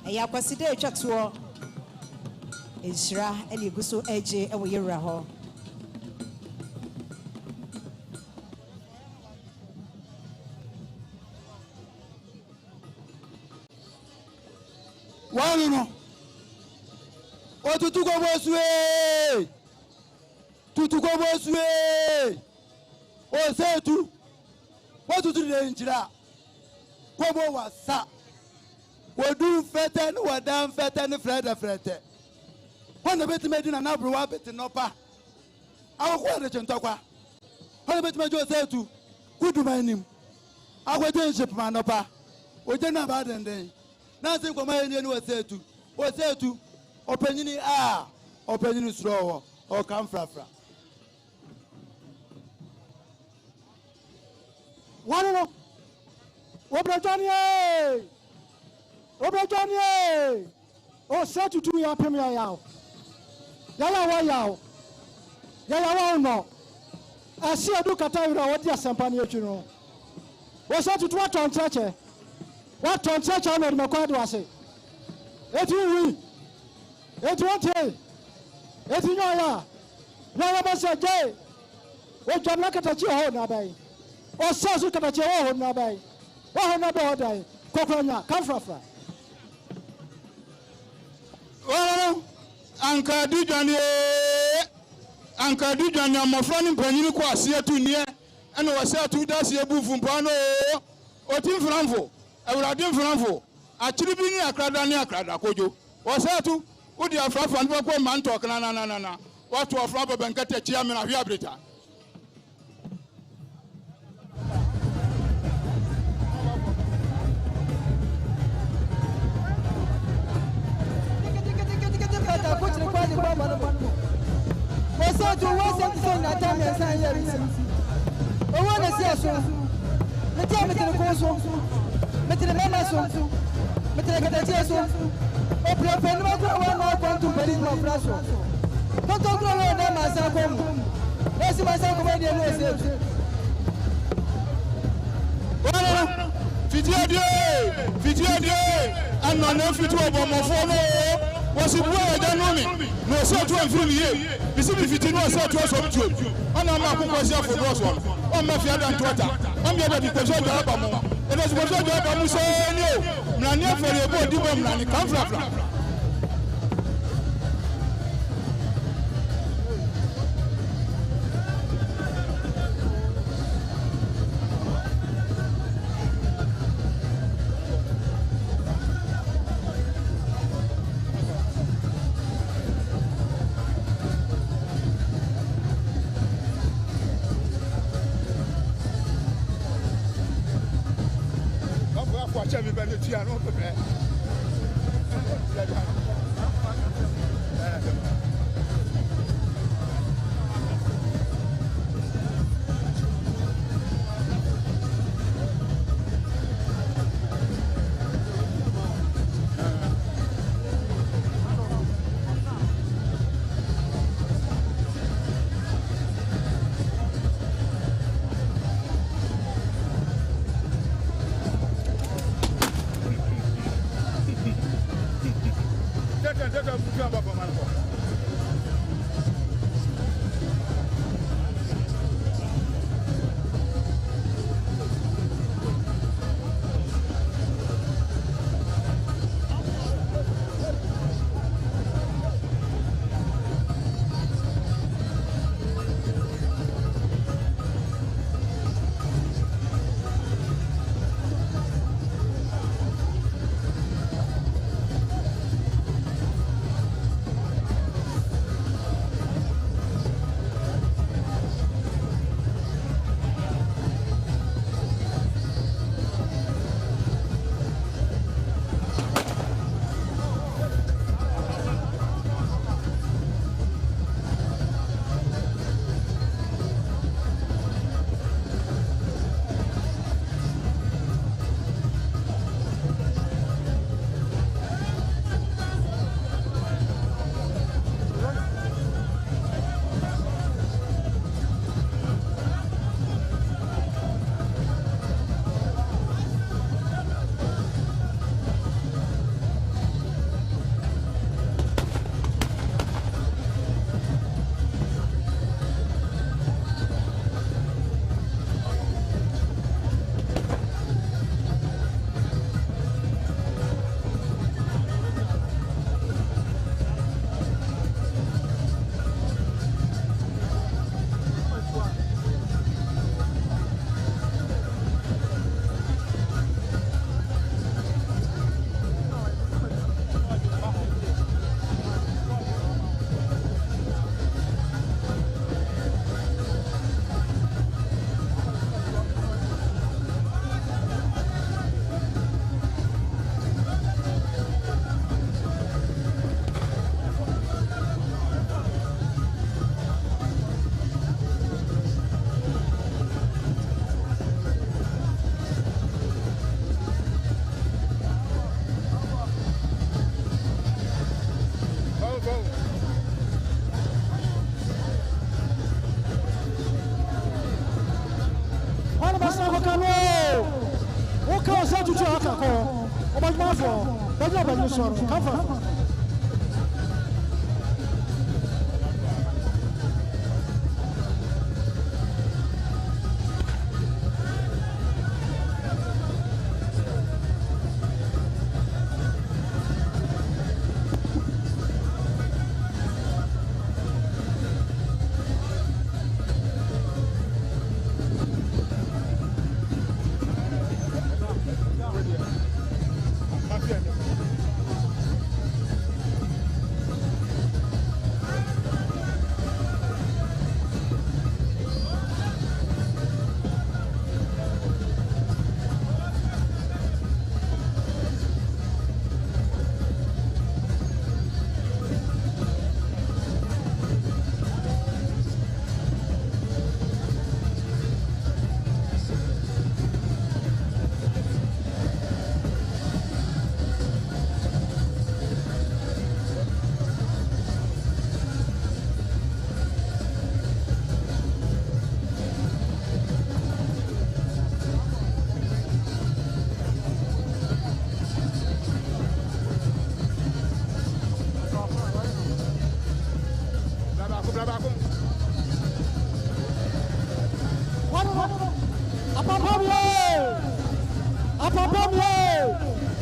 Akwasidae twatwo ensira ene eguso eje ewo yewra ho wanu no otutuko bosue o setu otutu de njira kobo wasa wodu fete no wadam fete no frete hono beti medina na bro wa beti nopa awko de chentokwa hono beti mejo setu kudumanim agwadenship manopa ojena ba denden na se kwama eni o setu openyini openyini sro o kan frafra wano Obrajanie! O setu tu ya pem ya yao. Yala wa yao. Yala wa no. Asi adu kata ira wodi asempa ne etwi no. O setu tu aton cheche. Waton cheche na me kwado ase. Eti wi. Eti wote. Eti nyoya. Yala ba se je. O jamna kata chi ho na bai. O sasu kata chi ho na bai. Oh, no, boy, Coconia, come from. Oh, Uncle Dijani, my friend in Penny Quasia to near, and was said to das your boo from Pano, or Tim Franfo, I will have Tim Franfo. Actually, being a cradania cradacojo, was said to, would you have found one man talk? Na. What to a flapper bankette chairman of Yabrita? to was up to that time and sign your receipt. I want to see us. Let me tell the course. Let the members. Let the tears. Open up and one to believe my flash. Don't talk about them as I come. Let's see myself when you know. Fitiade, and no fit to Obama was it where I don't know no so to film here. This is if it was so to us of June. And I'm not going to for those one. On my field and Twitter. I'm the other because of the Alabama. And as was the Alabama saying, no, Nanya for the body bomb, Nani, come from.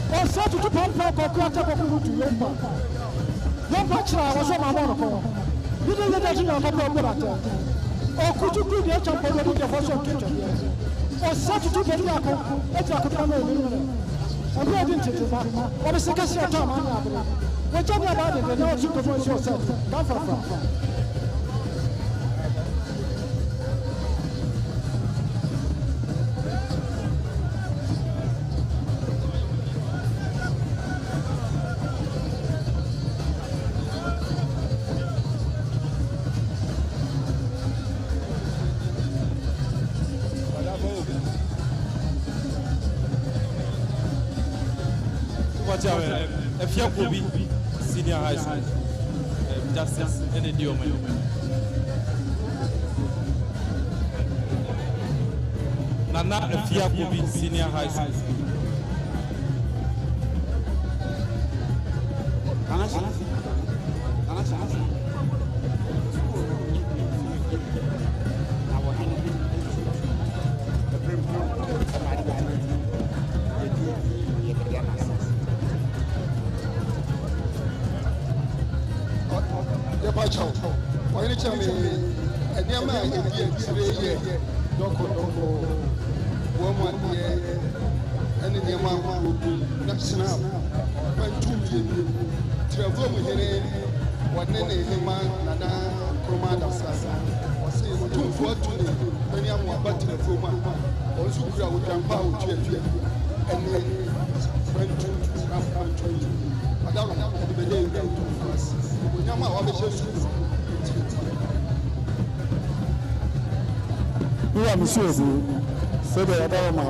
or set to pump or quarter to Yomba. Yomba was on my monocle. You didn't let us know about that. Or could you do the HM for the first kitchen? Or set to the Yako, as I could come in. I'm not into it, or the second time. We're talking about it, and now you can voice yourself. Come from. Kobi Senior High School, Justice and Endowment. Nana Efia Kobi Senior High School. Monsieur, so the Adama,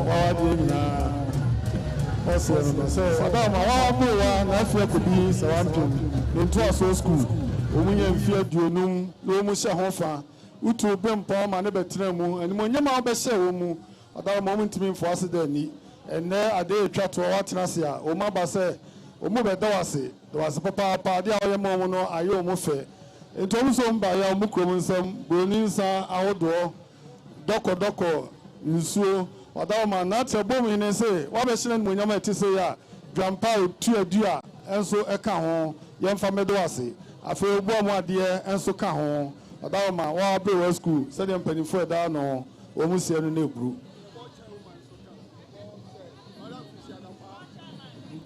also, so Adama, Nafia could be surrounding into a soul school. Women fear Dunum, Lomusha Hofa, Utu Bempa, Manabetremu, and Monyama Beshe, Adama moment to me for Akwasidae, and there a day chat to Watinasia, Omaba say, Omobe Dawasi, there was a papa, Padia Mono, Ayo Mofe. In terms of by our Mukromsam, Boninsa, outdoor. Doko nsuo wadawma na tebom ine se wabehye no nyama ti se ya dwampa otu adua enso eka ho yemfa medo ase afi obu amu ade enso ka ho wadawma wa be school se dem panifo da no omusie no na eburu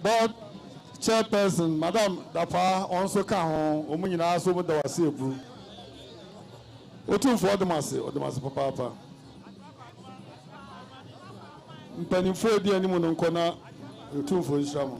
board chairperson madam Dapa onso ka ho omunyina so mu da wase eburu otumfo odemase papa mpanimfo di animu no nkona otumfo nhyiramo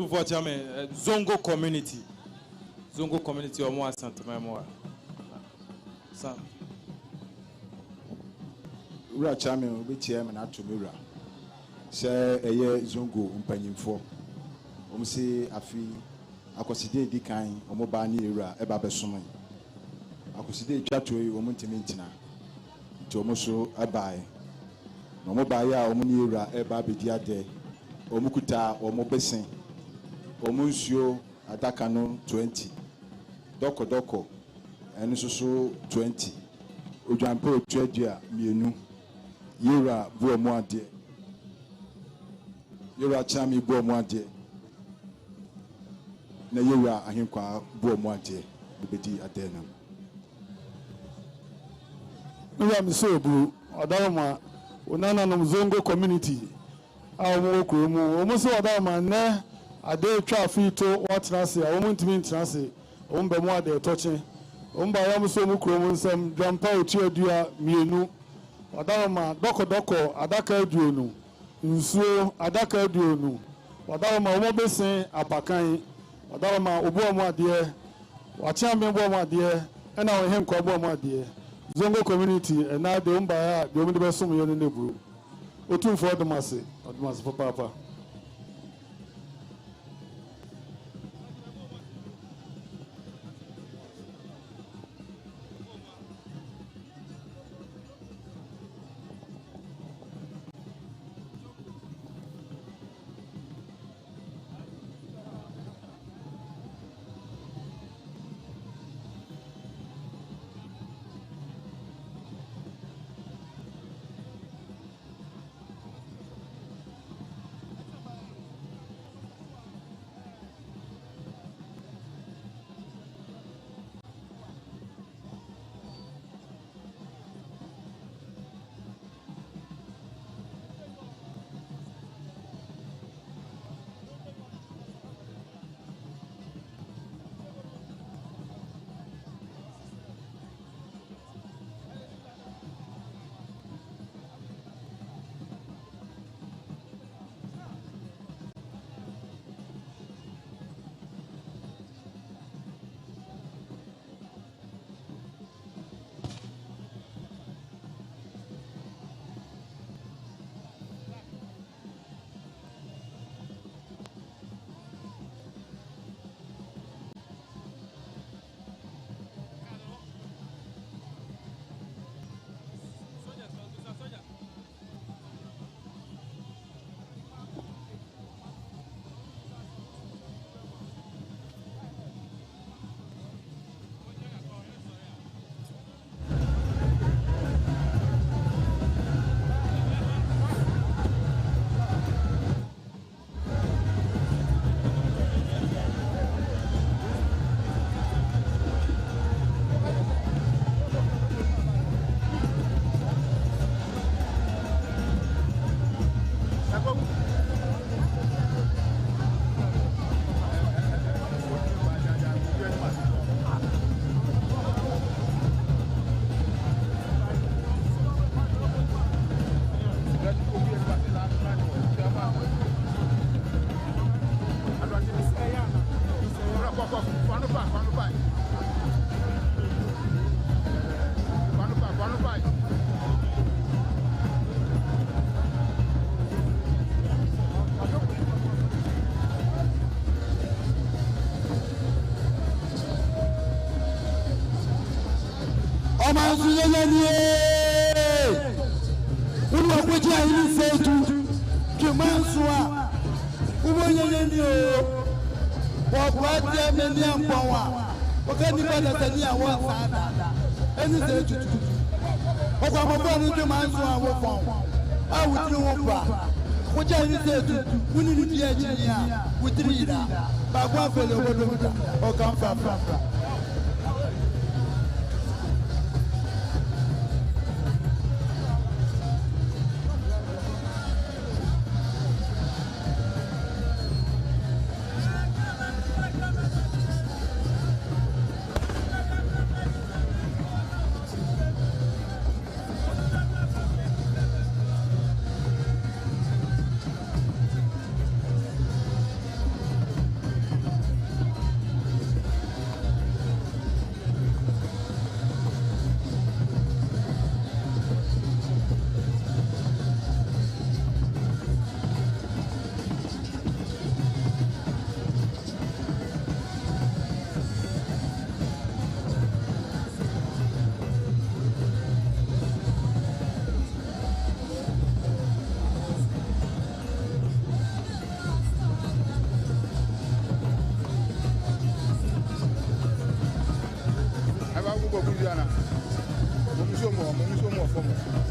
tout voit jamais Zongo community au moins sentiment moi ça ura chame obetia me na atomura se eye zongo mpanyimfo omsi afi Akwasidae di kan omo ba ni ura eba besomo Akwasidae twatoi omo ntimi ntina nti omo so abae no omo ba ya omo ni ura eba bedi ade omo kuta omo besen omo nsuo adaka no 20 doko enu so 20 odwampe otwadua mienu yura bu omo ade yura chami bu omo ade na yura ahinkwa bu omo ade bedi ade na Nwa misobu odawma onana no Zongo community awo ko mu omo so odawma ne ade twa fito watrase a omo ntimi ntrase omo be mu ade toche omo ba yam so mu kro mu nsam dwampa otuadua mienu odawma doko adaka aduonu nsuo adaka aduonu odawma omo besen apakan odawma obu omo ade wacha me bo omo ade ena o hem ko obo omo ade Zongo community and now the umbaya the only best some yon nebru. Otu for the mass for papa. Diana. Mumso more for me.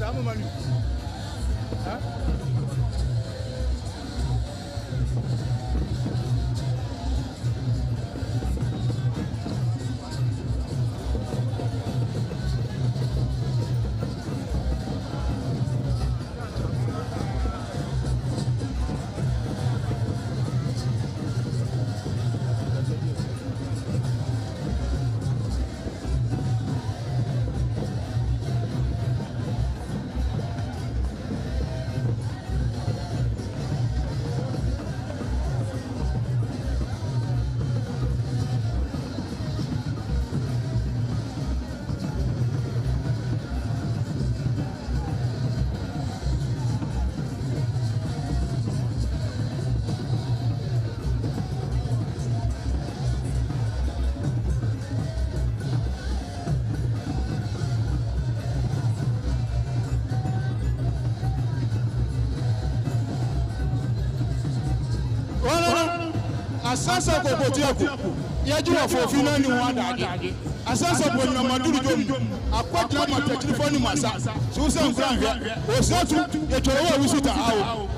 I'm money. Huh? Asasa kokotiako yajua fofina ni wadaje asasa bonna maduru dom akwatla matetri ni masa so se nkranhwe o setu yetoro wa wisita awo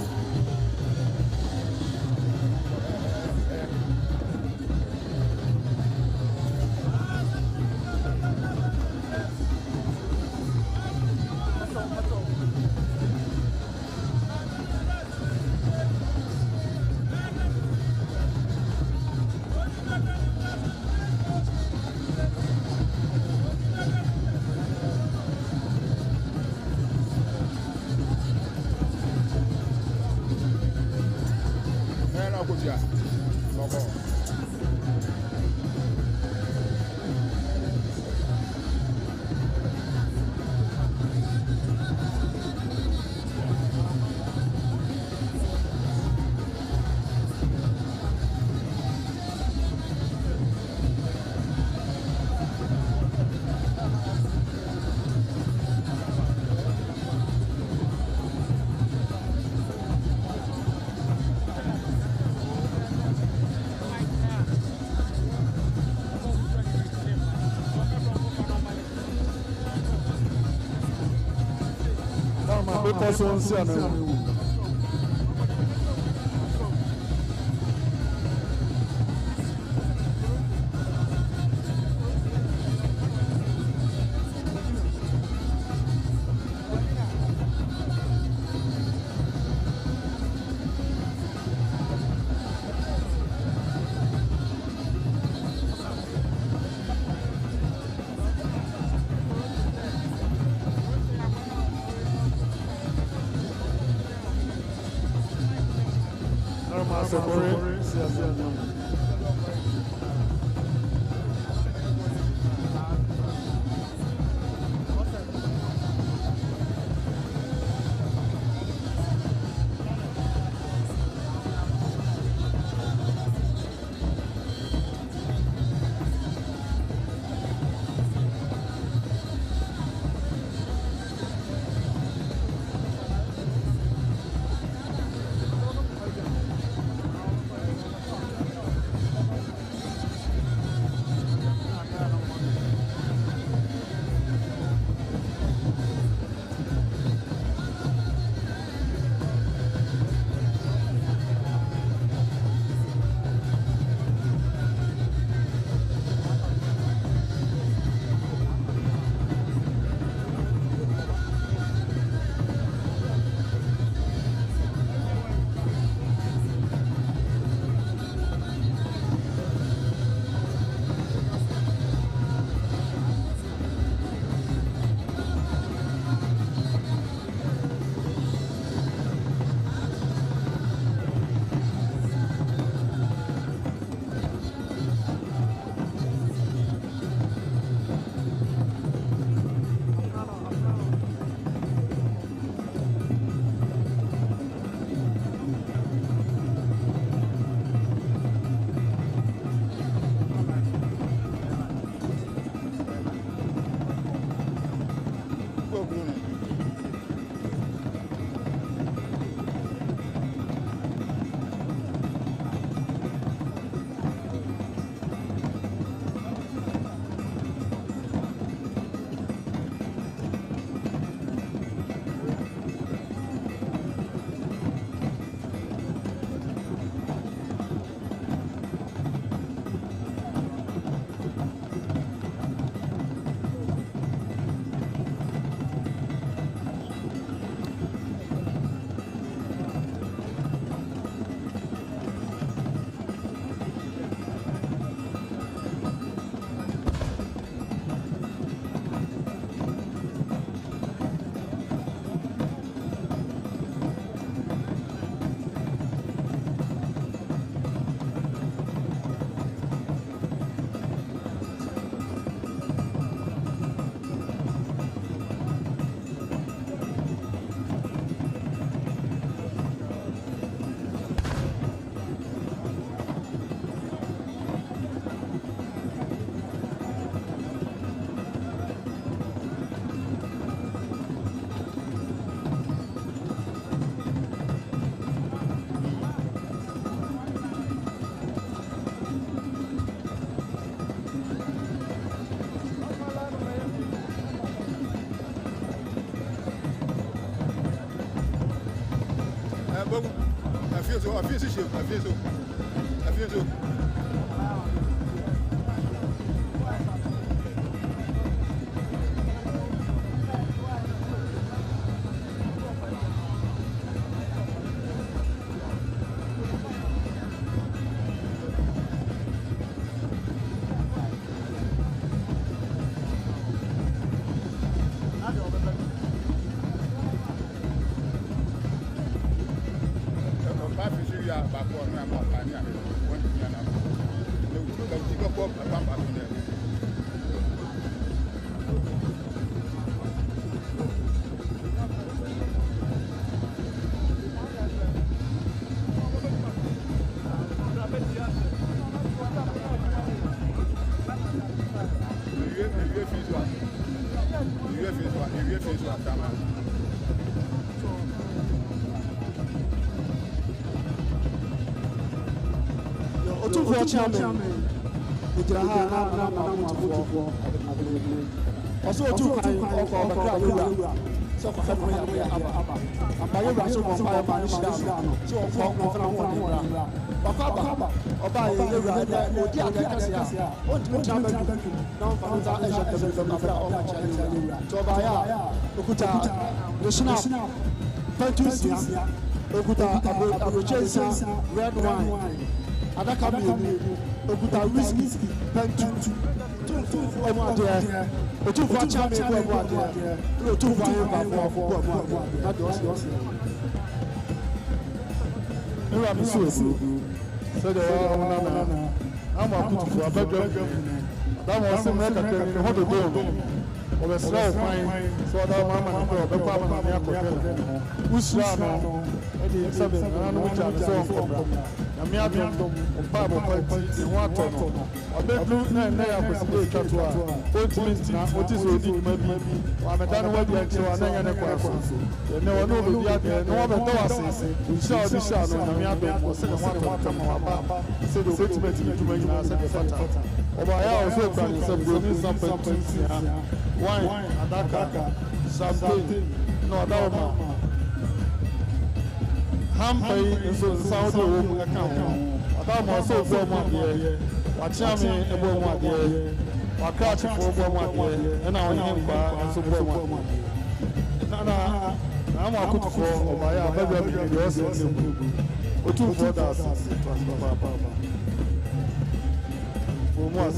Otufuo chairman. Ijiraha na mamutufuo. Also otukan oko bakra yura. So for help ya aba. Aba yura so mo fa ma ni shira no. So for mo fa mo ni ra. Bakaba. Oba yura na odi akakase a. Ontimi chairman na fa nza eje tebe from afra o ma chairman yura. So ba ya okuta national Pentusia. Okuta abrochesa red wine. Adaka mi okuta whiskey pentu ọmọ adìẹ otufu acha mi ẹgbẹ ọmọ adìẹ otufu ayé bàbá ọmọ adìẹ láti ọsẹ. Níwà mi sí òbúrú sẹ́dẹ̀ ọ̀hún nánà àmọ́ akutufu abẹ́jọ́ dáwọn ọ̀sẹ̀ mẹ́kàkẹ́ ní ọ̀hún dòdò ọ̀bẹ̀ sẹ́lẹ̀ ọ̀fáyín sọ ọ̀dà ọmọ àmà nípa ọ̀bẹ̀ kọ́ àmà ní akọ̀kẹ́ wùsùlá nù ẹ̀dì sẹ́bẹ̀ nánà wùjà ní sẹ́wọ̀n kọ̀ọ̀bà. Ami adum mpaabo pati ho atọ no obedu na nna ya kwesịrị etwato a ultimate na otisi odi dwuma bi ameda no wadi akye wa na nya ne kwa so ne wono obi ade ne wo beto asese sha odi sha no na mi adum o se ho atọ kama wa ba se do ultimate ni dwuma nyina se de fata oba ya o so kwa ni se bro ni sam pensi ha wine adaka champagne no adawma hampai nso nsawo do wo mu aka ho aba mo so fo mo ade wa chia me ebo mo ade wa ka chi fo bo mo ade na woni himba nso bo mo ade na mo akutu fo o ba ya ba ba bi yo se ne bu otu fo da se transfer ba o mo as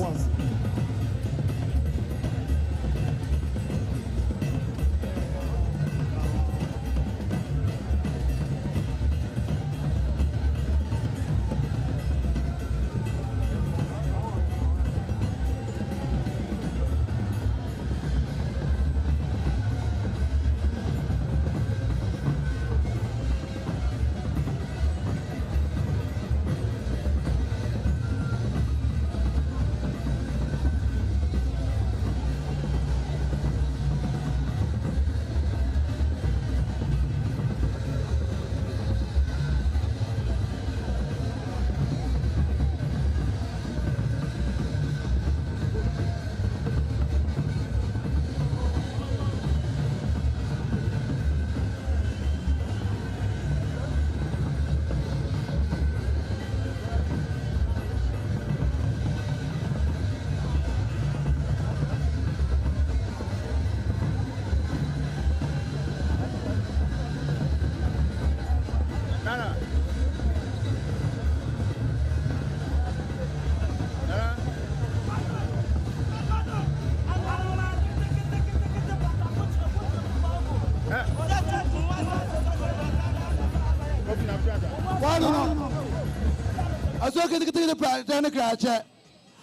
Tani krache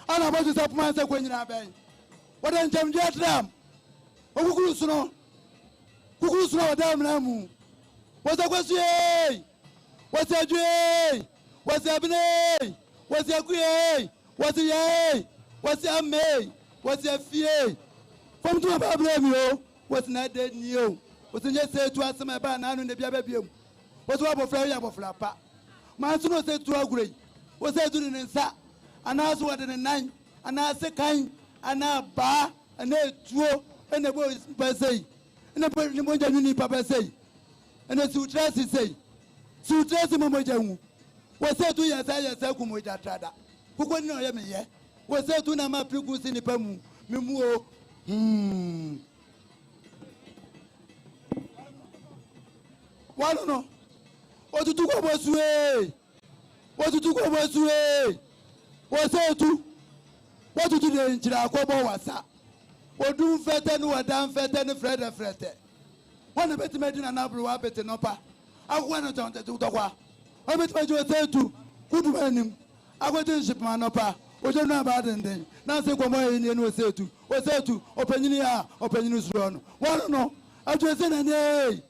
ana bazu sa puma se kwenyina ben wadan jamje tram okukuru suno wadam na mu wasa kwasuye wasa jue wasa bine wasa kuye wasa ye wasa me wasa fie fom tu ba blame yo wasa na de ni yo wasa nye se tu asema ba na anu ne bia ba biem wasa wa bofra ya bofra pa ma suno se tu agure wasa du ne nsa ana so wade ne nan ana se kan ana ba ana tuo ene bo pasei ene bo ni mo janu ni papa sei ene su trasi sei Sutresi Mamojamu. Was said to Yasa Kumuja Trada. Who couldn't know him yet? Was said to Nama Pugus in the Pamu. Mimuo. One no. What to do was way? What to do was way? Was said to what to do in Chirakobo was that? What do Fetten or damn Fetten Fred and Fred? One of it made in an apple wappet and upper. I wanted to do the wa. I bet my joy said to good man. I went to ship man upper. What you know about it then? Now say, come on, Indian was said to open news run. One no, I just said an A.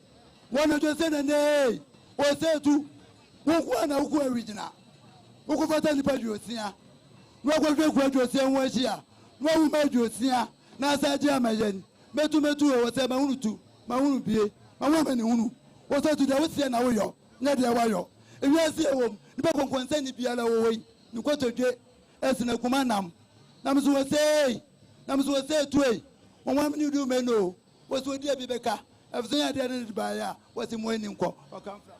One of just said an A. Was said to one of who original. Who could find any Paducia? No one graduate was here. No one made you see. Now, Saja, Metu was a Maunu, Maunu Bie, my woman Unu. Was that to the Ocean Awayo, not the Awayo. If you are see a woman, the back of consent to be away, you got to get as in a commandam. Namus was say to a one you do may know, was what dear Bibeka, I've seen I didn't buy her, was in winning or come from.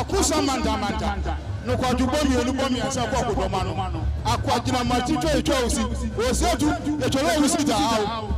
akusa manta no kwadu bomi enu bomi asa kwa kodoma no akwagina mati to osi osetu ye choro osi ta awo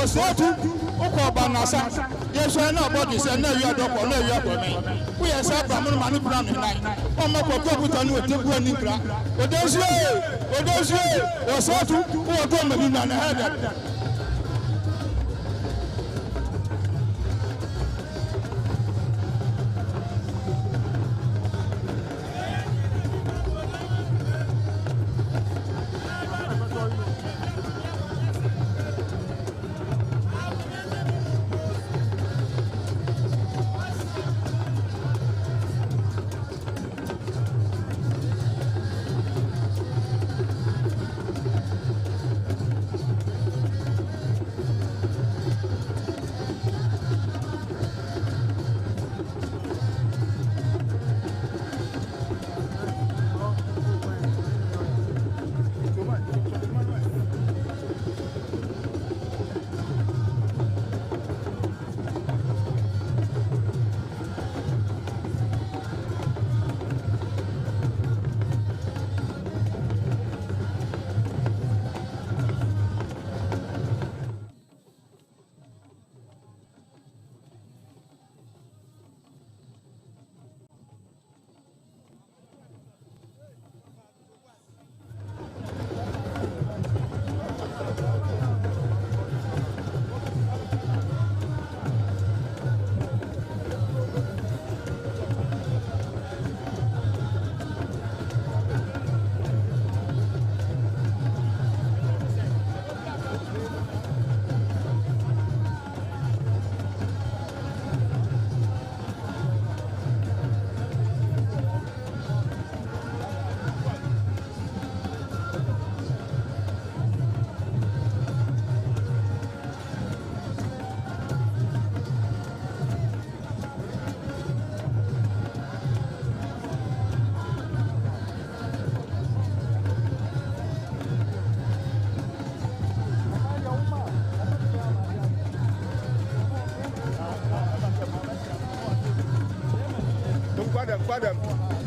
Osetu uko banasa yeso na body se na wi adoko na wi akomen wo ye sa bra mo mani bra no nai o ma ko ko buta no tebu ani bra odosu osetu wo to ma bi na na hada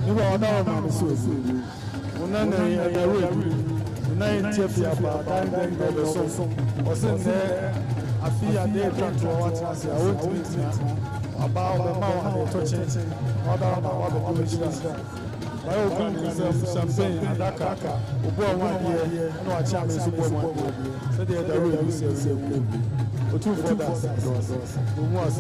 Niba wana mama so una na ya road una ntiefi aba dan dan go so osin afia de trant what as I want to about the mouth of touching other ma wa be bayo kan champagne adaka obo wa die na wa cha me so bo mo so dey da road you say o tu for that o mo as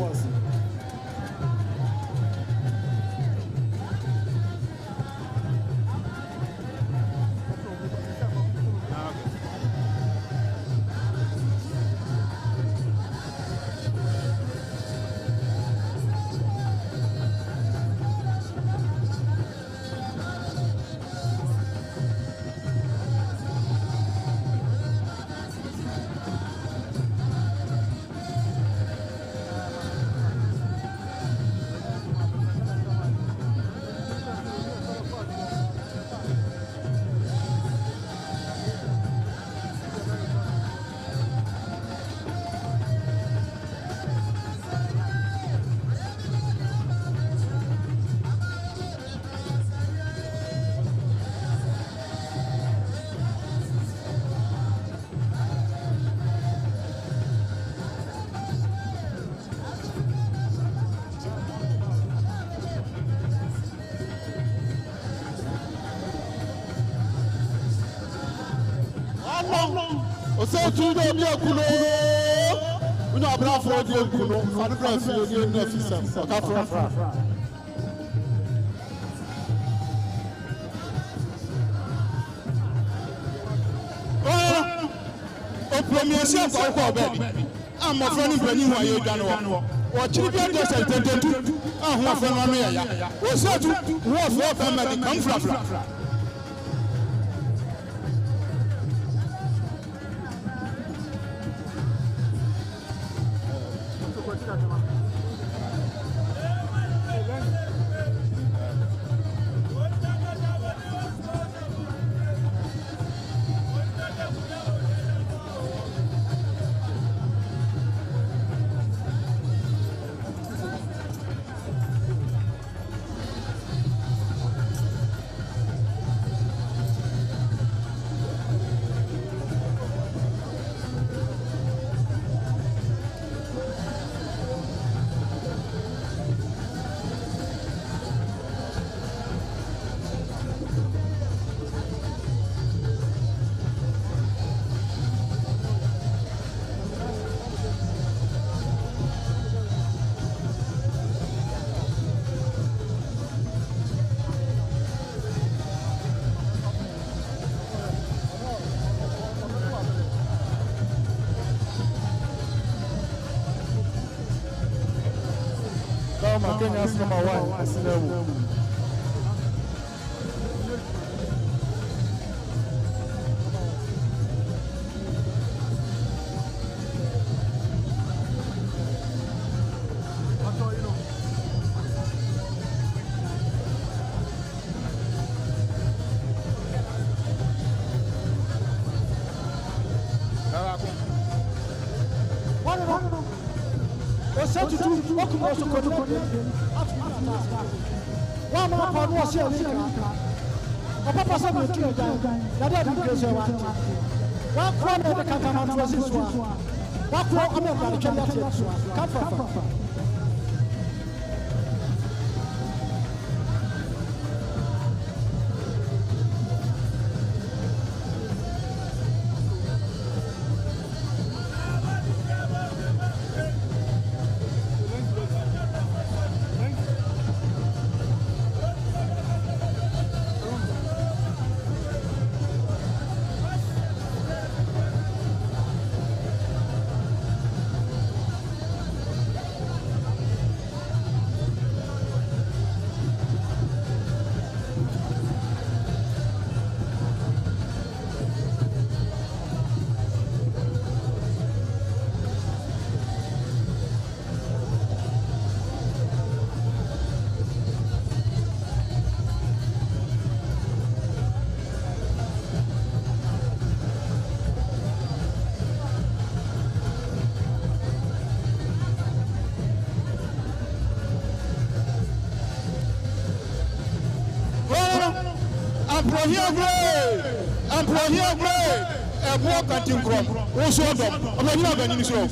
Ose tudo mi akuno. Una abra fo di akuno. Fa bra fi di na fi sam. Ka fra. O premier se ko be. Am mo fro ni bani wa ye dwa no. O chiri bi ade se tententu. Ahun afo no ya. O se tu wo fo fa ma di kam fra. Kenya's number 1 Akwasidae. Manhyia great. A more cutting crop. Also, I'm not going to show.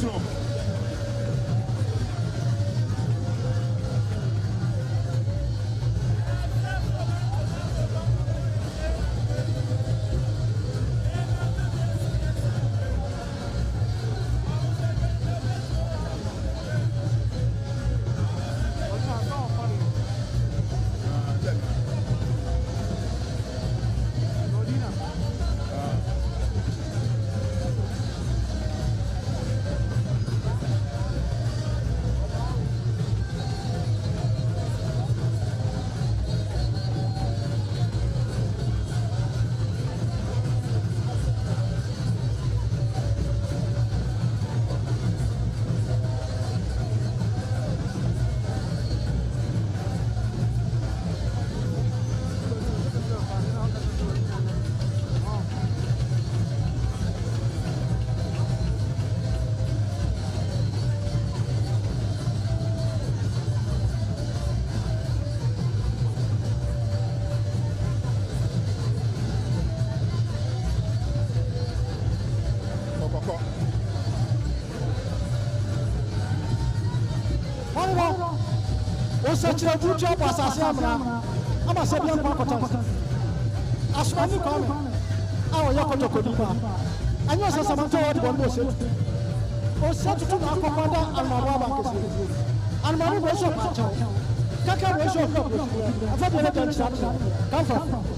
Why was such a good job as I am now? I'm a Sabian Pacotan. As one you come, our Yakoto Kodiba. I know some told one was it. Or said to Aquamada and Maraba. And Marie was so much. Kaka was so popular. I thought you had done something. Come from.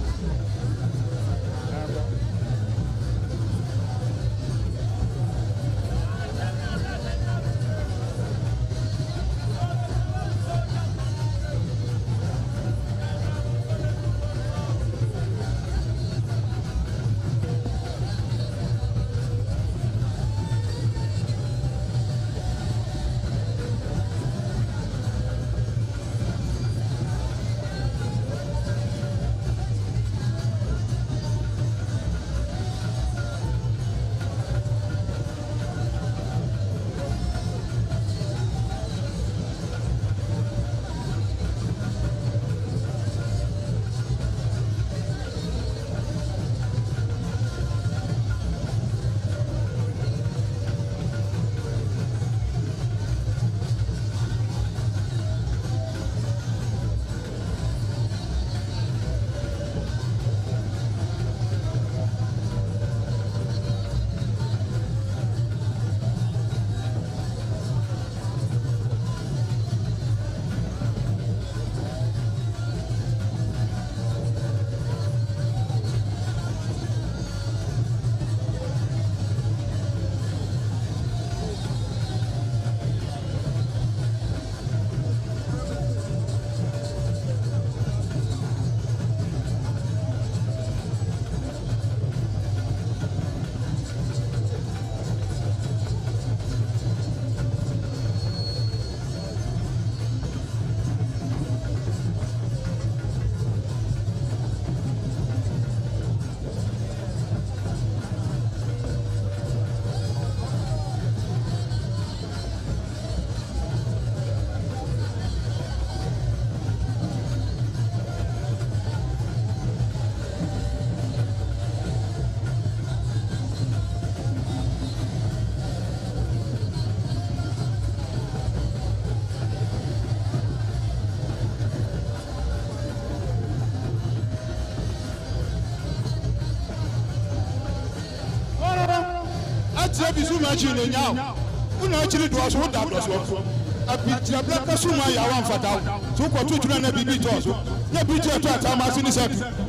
Bisu machine now. You know actually do us what that does. A picture black Suma Yawan Fatal. So what to run a BB to us. No picture to a Thomas in his head.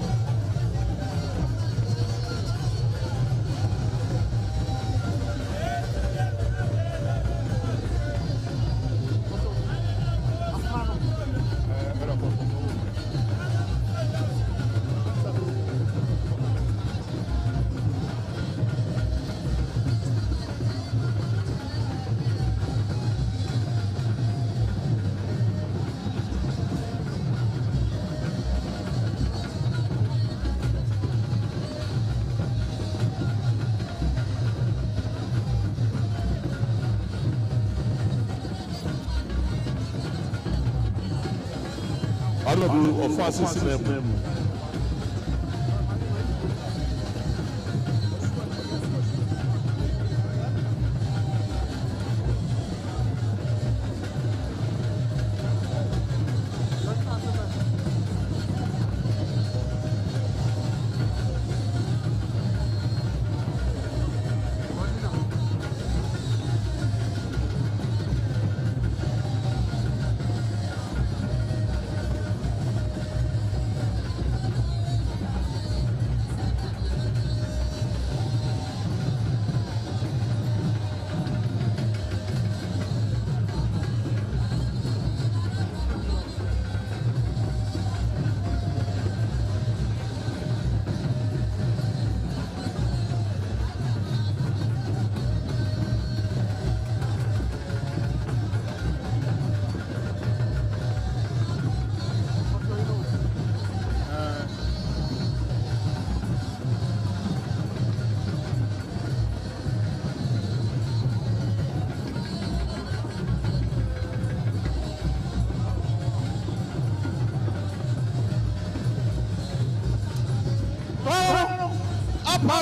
Honorable Akwasidae.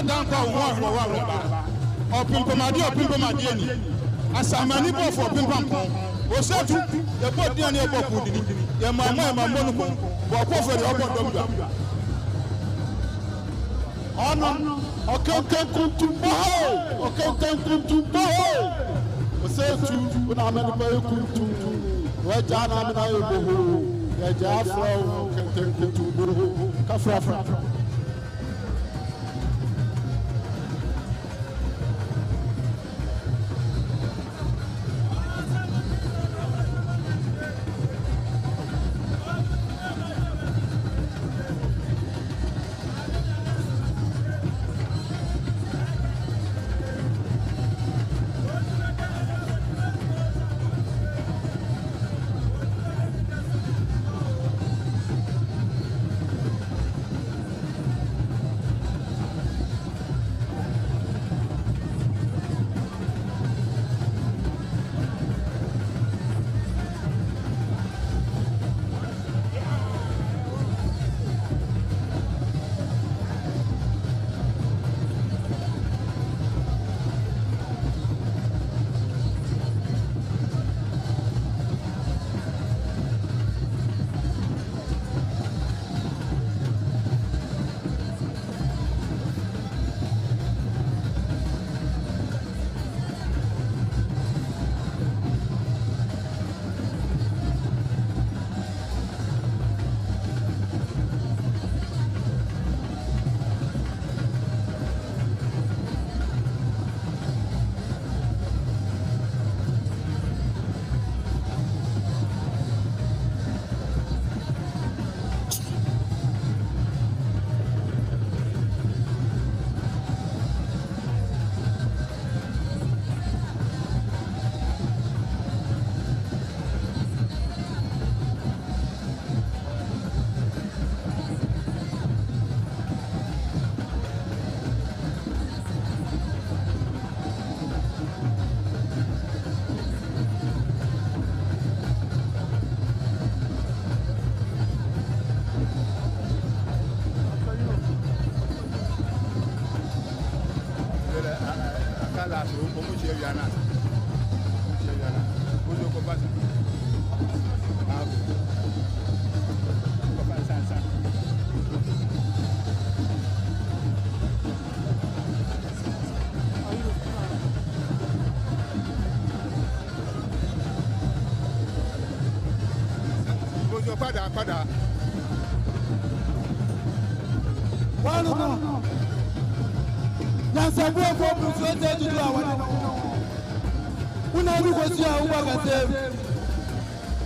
down kwa wa pimpomadi o pimpomadi ni asamani bo for pimpampo Osetu, the body and your body, your mamma and my monocle, walk over the upper domda. Honor, okay, come to Boho, okay, come to Boho. Osetu, when I'm in the very cool to where John and I go, where Jaffa can take to Boho, Kafra. Pada. One Nansa bo ko bu so te du awon. Una du ko si awu ba ka se.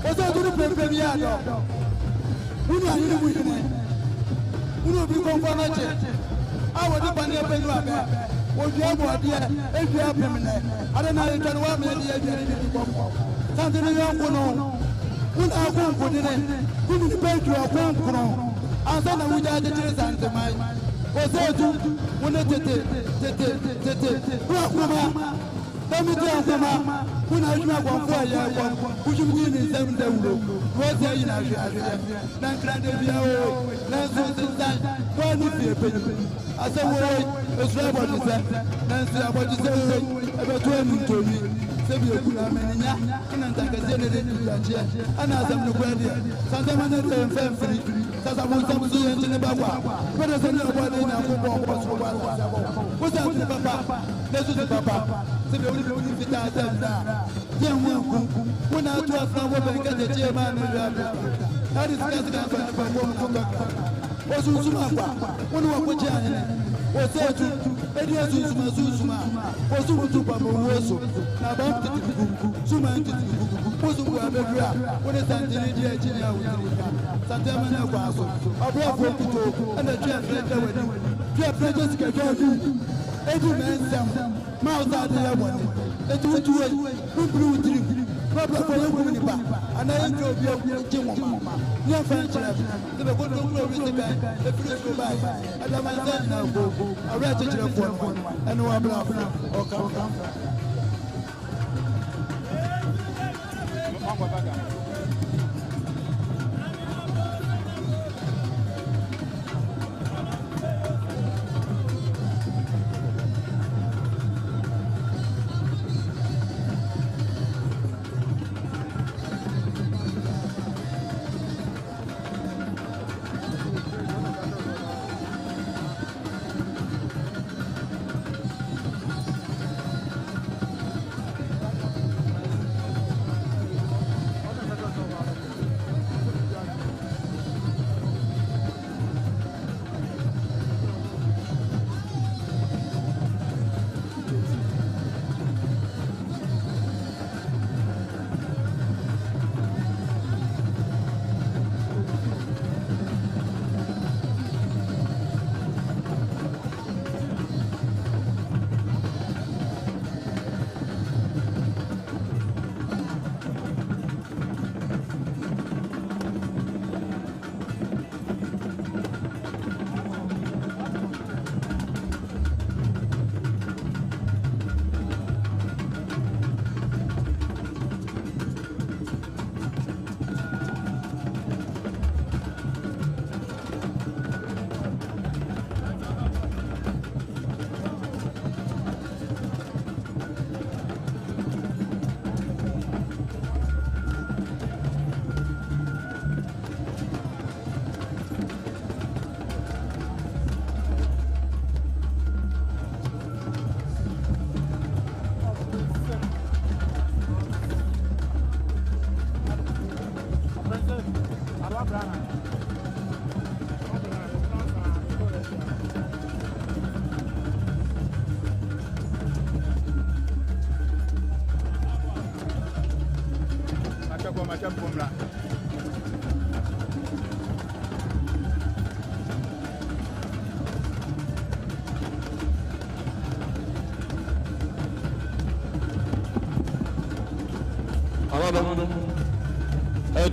O so du pepe bi ado. Una ni bu ni. Una bi ko fa na che. Awo di pa ni e pe nu abe. O ju abo ade e ju apem ne. Ade na e twa wa me de e ju ni ko. Sante ni yo ko no. Una ko ko ni ne. Kuni ni pe ju ko ko. Asa na wuja de tire sante mai. Osetu, una tete. Kwa kuma, tamiti asema, kuna juma kwa mfua ya kwa kushumuni ni sehemu ndeulo. Wote ya ina ashia. Na nkrande biao, na nsusi kwa nifi epenyu. Asa woi, esura abodise, na nsi abodise woi, ebetuwe mtomi. Sebi okuna ameninya, ina ntakazia nere niliachia. Ana asamu kwa dia, sasa manete mfemfri. Sasa mwanzamu zuye ntini bakwa. Kwede sende obwade ina kubwa kwa suwa wala. Kusa ntini papa, nesu si papa. Sebe uli fita asemda. Tia mwangu, kuna atu afra wobe nkete chie manu yabe. Hadi sikasi kanfa nipa kwa mkaka. Osu usuma kwa, unu wakuchi anene. Osetu, edi osu usuma. Osu utupa mwoso. Na bam titikuku, suma titikuku. Osu kwa bedra, uni santini die chini ya utirika. Santema na kwa aso. Abra fokito, ene chia frete wedi. Chia frete sikajodi. Edi mensem, mauza ade ya wani. Eti utuwe, umbri utiriku. Babla kwa yungu minipa. Ana yenki obia jimu mama. Nya fanchirabi. Sebe koto ukuro wisika. Efiri kubai. Adama nzani na ugogo. Awea chichira kwa. Enu wabla afra. Oka.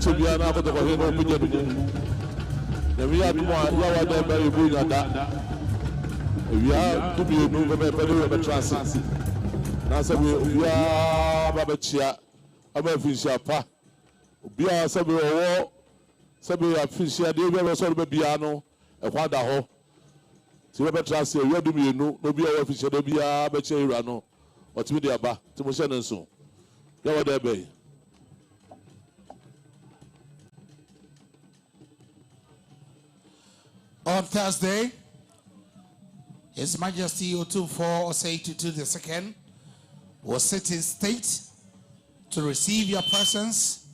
To be an apple of a hero, we are the very good at that. We are to be a new of a transit. Now, we are Babachia, about Fisher. We are several Fisher, they were also the piano, a Wadaho. Silver Transit, you do me, no be a official, no be a Bachirano, or to be about to Moshen and so. You are there, bay. On Thursday, His Majesty Otumfuo Osei Tutu II will sit in state to receive your presents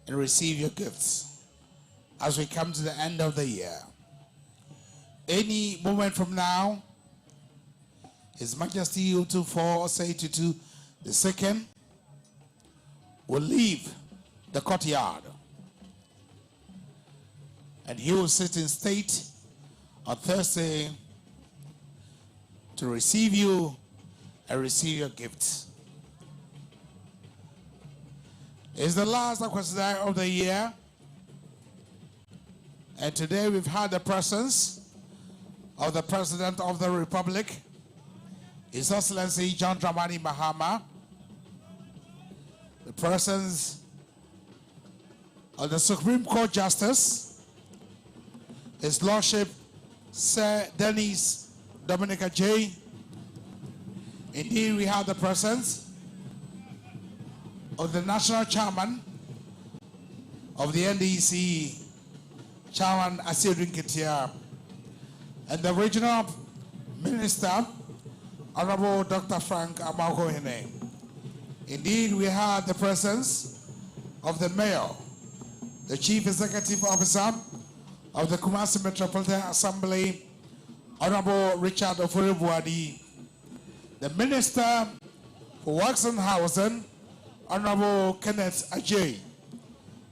and receive your gifts as we come to the end of the year. Any moment from now, His Majesty Otumfuo Osei Tutu II will leave the courtyard and he will sit in state on Thursday to receive you and receive your gifts. It's the last Akwasidae of the year, and today we've had the presence of the President of the Republic, His Excellency John Dramani Mahama, the presence of the Supreme Court Justice, His Lordship Sir Dennis Dominica J. Indeed, we have the presence of the National Chairman of the NDC, Chairman Akwasidae Ketia, and the Regional Minister, Honorable Dr. Frank Amakohene. Indeed, we have the presence of the Mayor, the Chief Executive Officer of the Kumasi Metropolitan Assembly, Honorable Richard Ofori-Buadi, the Minister for Works and Housing, Honorable Kenneth Ajay,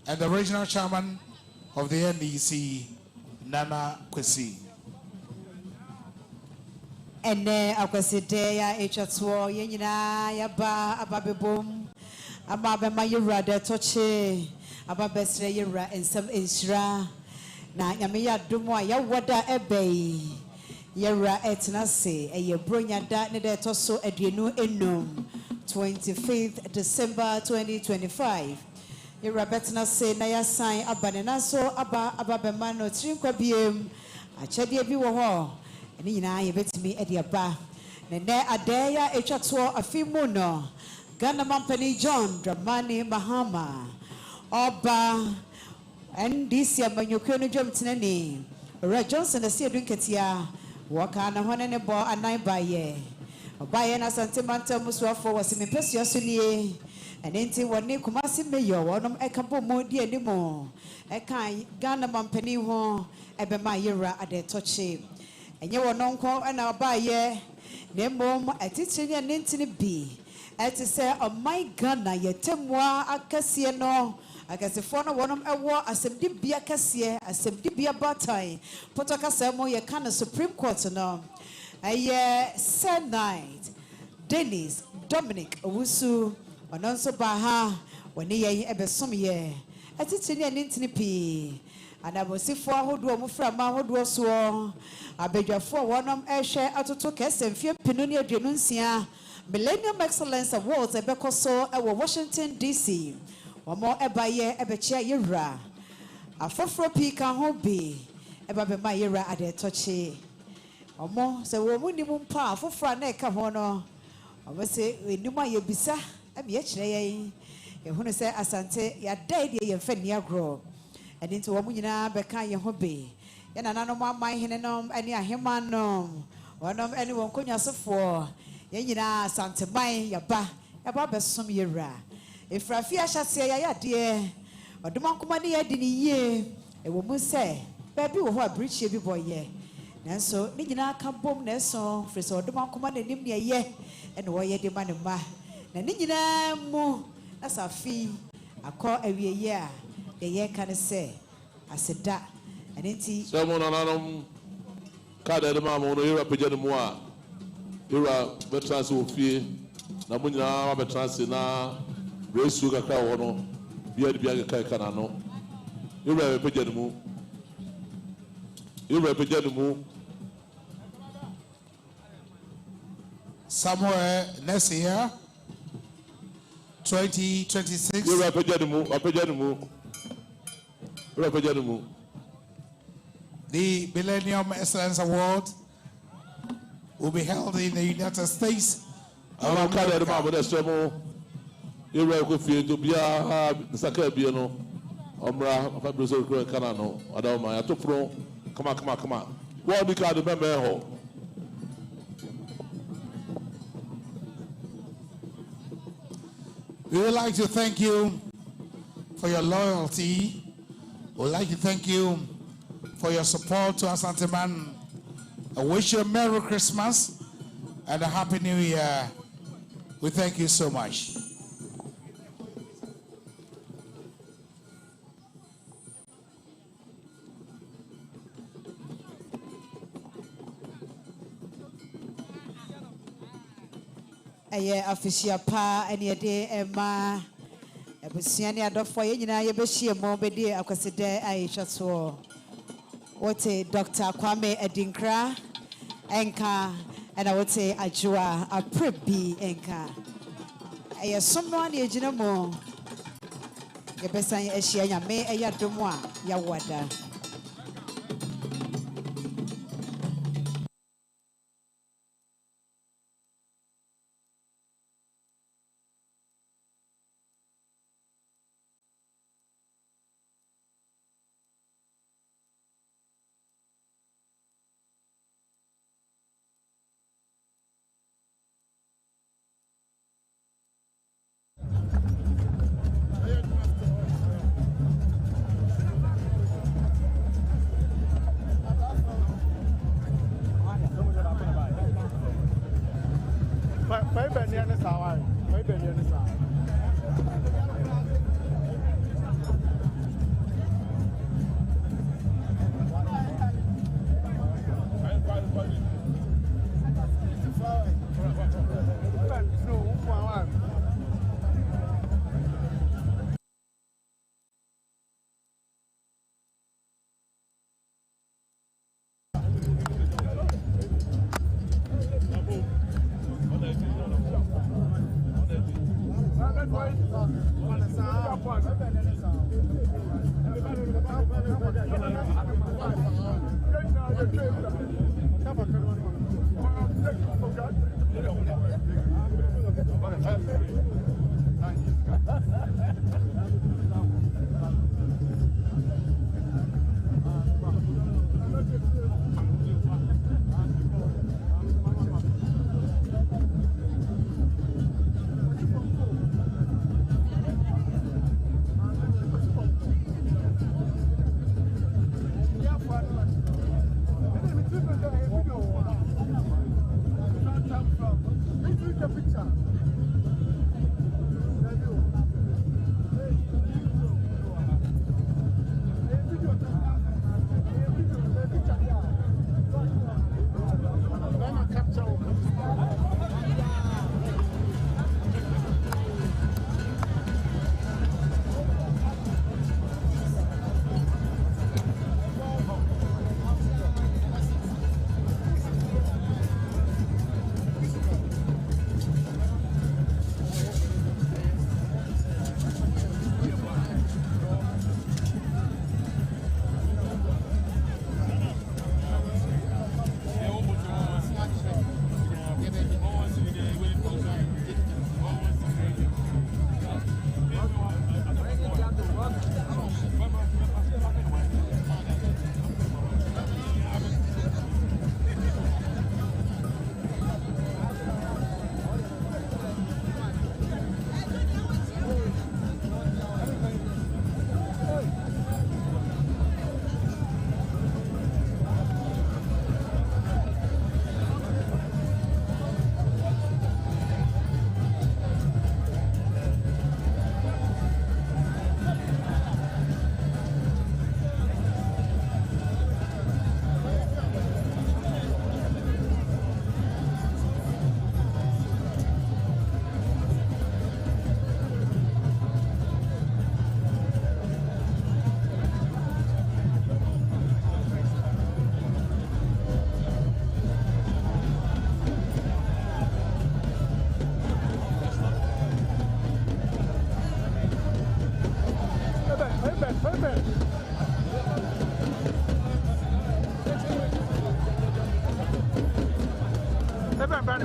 and the Regional Chairman of the NDC, Nana Kwesi. Ene Akwasidae ya echatwo yenyina yaba ababebom ababema yura de toche ababesre yura ensem enshira na nyame ya domo ya wada ebei yura etnase eye bronya da ne de toso aduenu enum 25th December 2025 yura betnase na ya sign abane na so ababema no trinkwa biem achede bi wo ho ene nyina ye betimi ediaba ne adeya etwato afimu no Ghana Mampani John Dramani Mahama Oba NDC amanyokyo no dwamtenani Red Johnson the see adunketia waka na hone ne bo anan baye obaye na santimanta musuafo wasimepesua so nie ene nti woni Kumasi Mayor wonom ekabo mu di animo ekan Ghana Mampani ho ebema yera ade toche enye wonon ko na obaye ne mom atitiri ne ntini bi eti se oh my Ghana yetemwa akase no akasefo no wonom ewo asɛmdi bia kase asɛmdi bia batai potokasa mo ye kan Supreme Court no Senate Dennis Dominic Owusu ononso ba ha woni ye ebesom ye atitiri ne ntini pi anabosifo ahodo mo frama ahodo so abedwafo wonom ehwe atoto kese mfie pinu ne aduenu nsia Millennium Excellence Awards ebekoso ewo Washington DC Wamo ebaye ebechia yira afofro pika ho bi eba be ma yira ade toche omo se wo munimu mpa afofro na eka ho no omo se enum ayebisa ebe ye kire ye ehunu se asante ya dai de ye mfani agro edi nti wo munyina beka ye ho bi ye nananom aman henenom ani ahemanom wonom ani wonkonya sofo ye nyina asante ban yaba besom yira Efrafia Shasia ya de Odumankuma ni yadi ni ye ɛwɔ mu sɛ baabi wɔ hɔ a birikyie bi bɔ yɛ nanso ne nyinaa ka bom na ɛso firi sɛ ɔdom ankoma n'anim ne ɛyɛ ɛna wɔyɛ de ma ne ma na ne nyinaa mu na sɛ afei akɔ awieyɛ a deɛ yɛka ne sɛ aseda ɛno nti sɛ mo nananom kaada de maa mo no yɛwura pagya no mu a yɛwura bɛtena ase wɔ fie na mo nyinaa wabɛtena ase na resuo kakra wɔ hɔ no bia de bia keka n'ano yɛwura pagya no mu yɛwura pagya no mu Somewhere next year, 2026. Yɛwura pagya no mu wapagya no mu yɛwura pagya no mu. The Millennium Excellence Award will be held in the United States. I'm kind of about the same. You're right with you to be a Sakabiano, Omra, Fabrizio Canano, Adama, Atopro. Come on. What we can't remember. We would like to thank you for your loyalty. We would like to thank you for your support to Asante Man. I wish you a Merry Christmas and a Happy New Year. We thank you so much. ɛyɛ afisia pa ɛne yɛde ɛma abusua ne adɔfoɔ yɛn nyinaa yɛbɛhyia mu bɛdi Akwasidae a yɛhwɛ soɔ wote Dr. Kwame Adinkra ɛnka ɛna wote Adwoa Aprebi ɛnka ɛyɛ som no ane yɛgyina mu yɛbɛsan ahyia nyame ɛyɛ adom a yɛawoada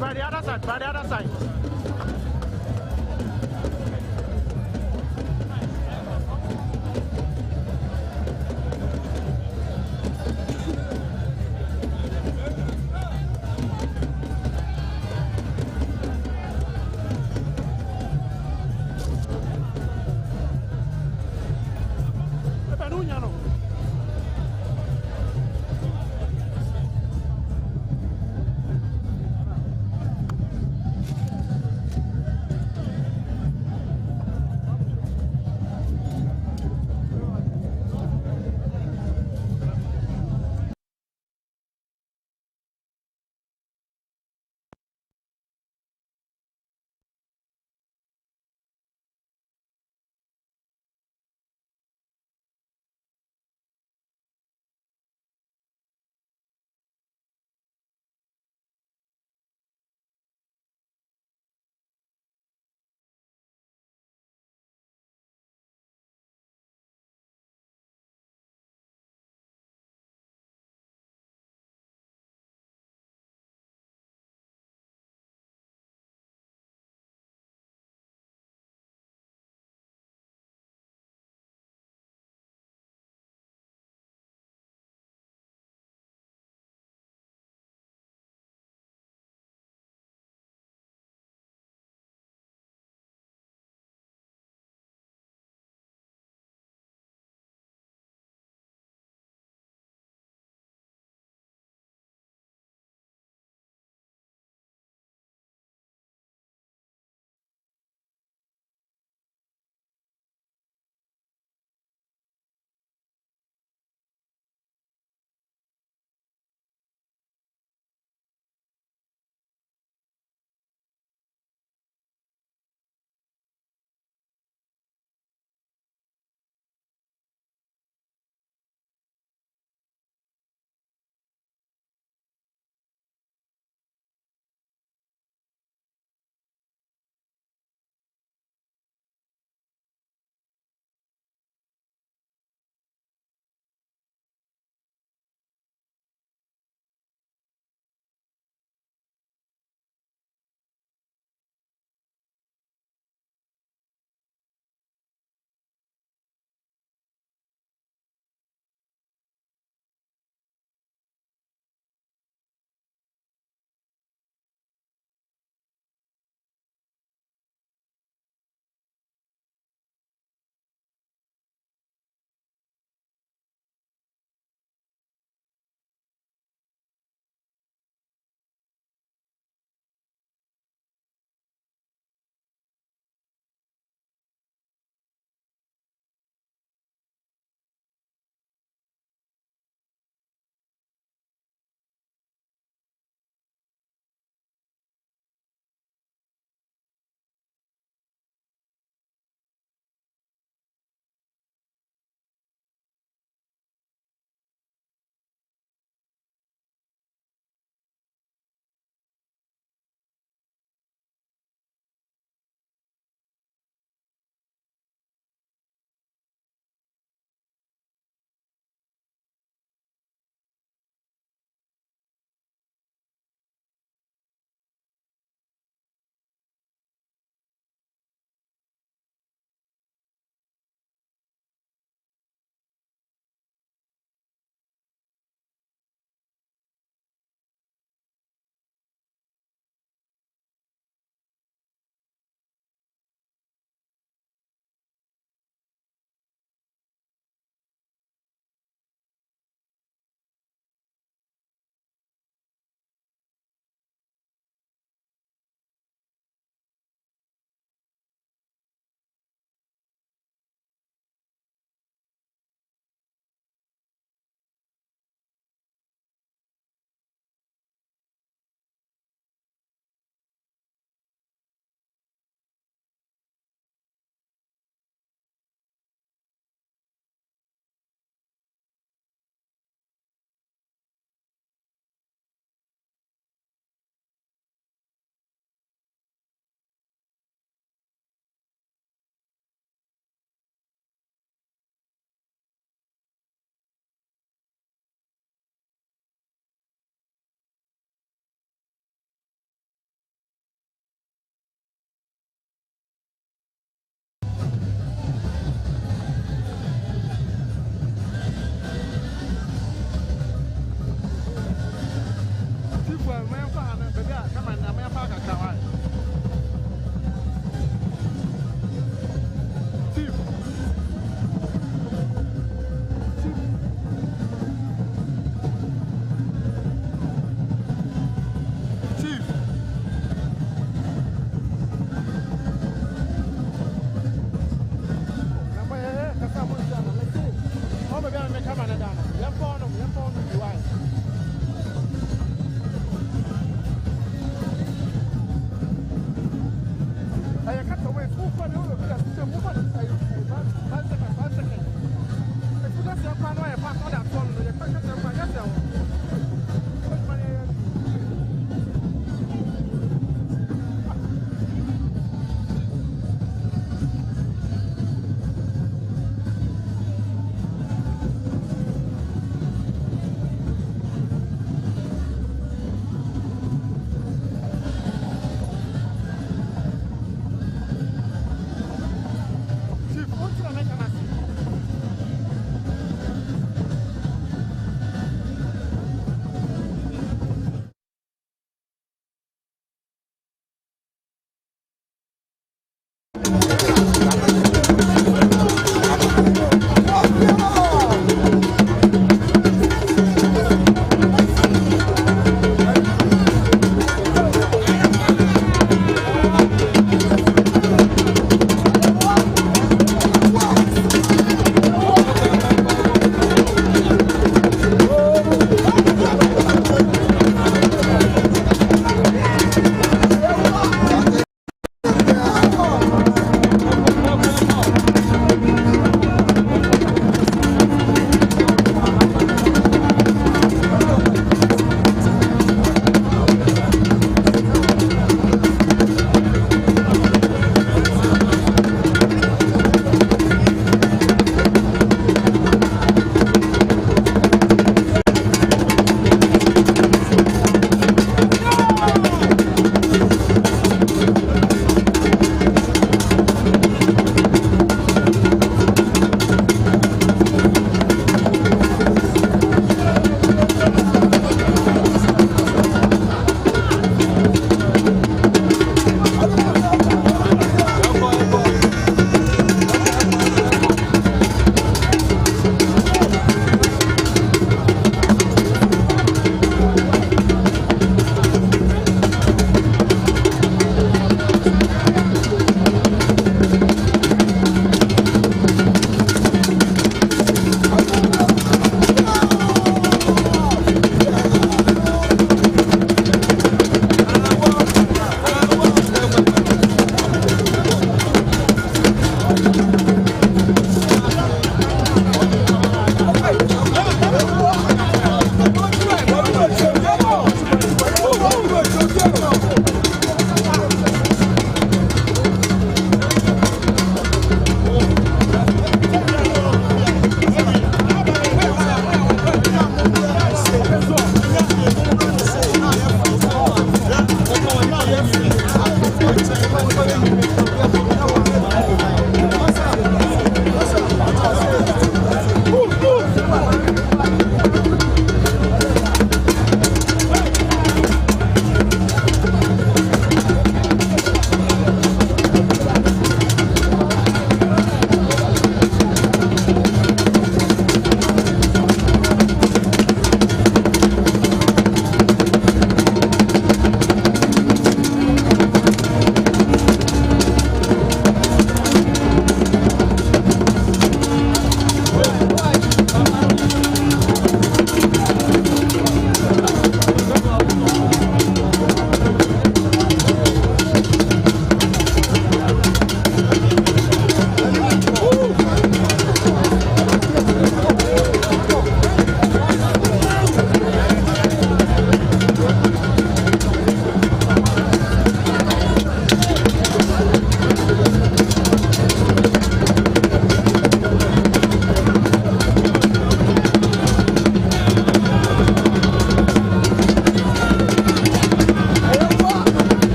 By the other side, by the other side. Penuña, no.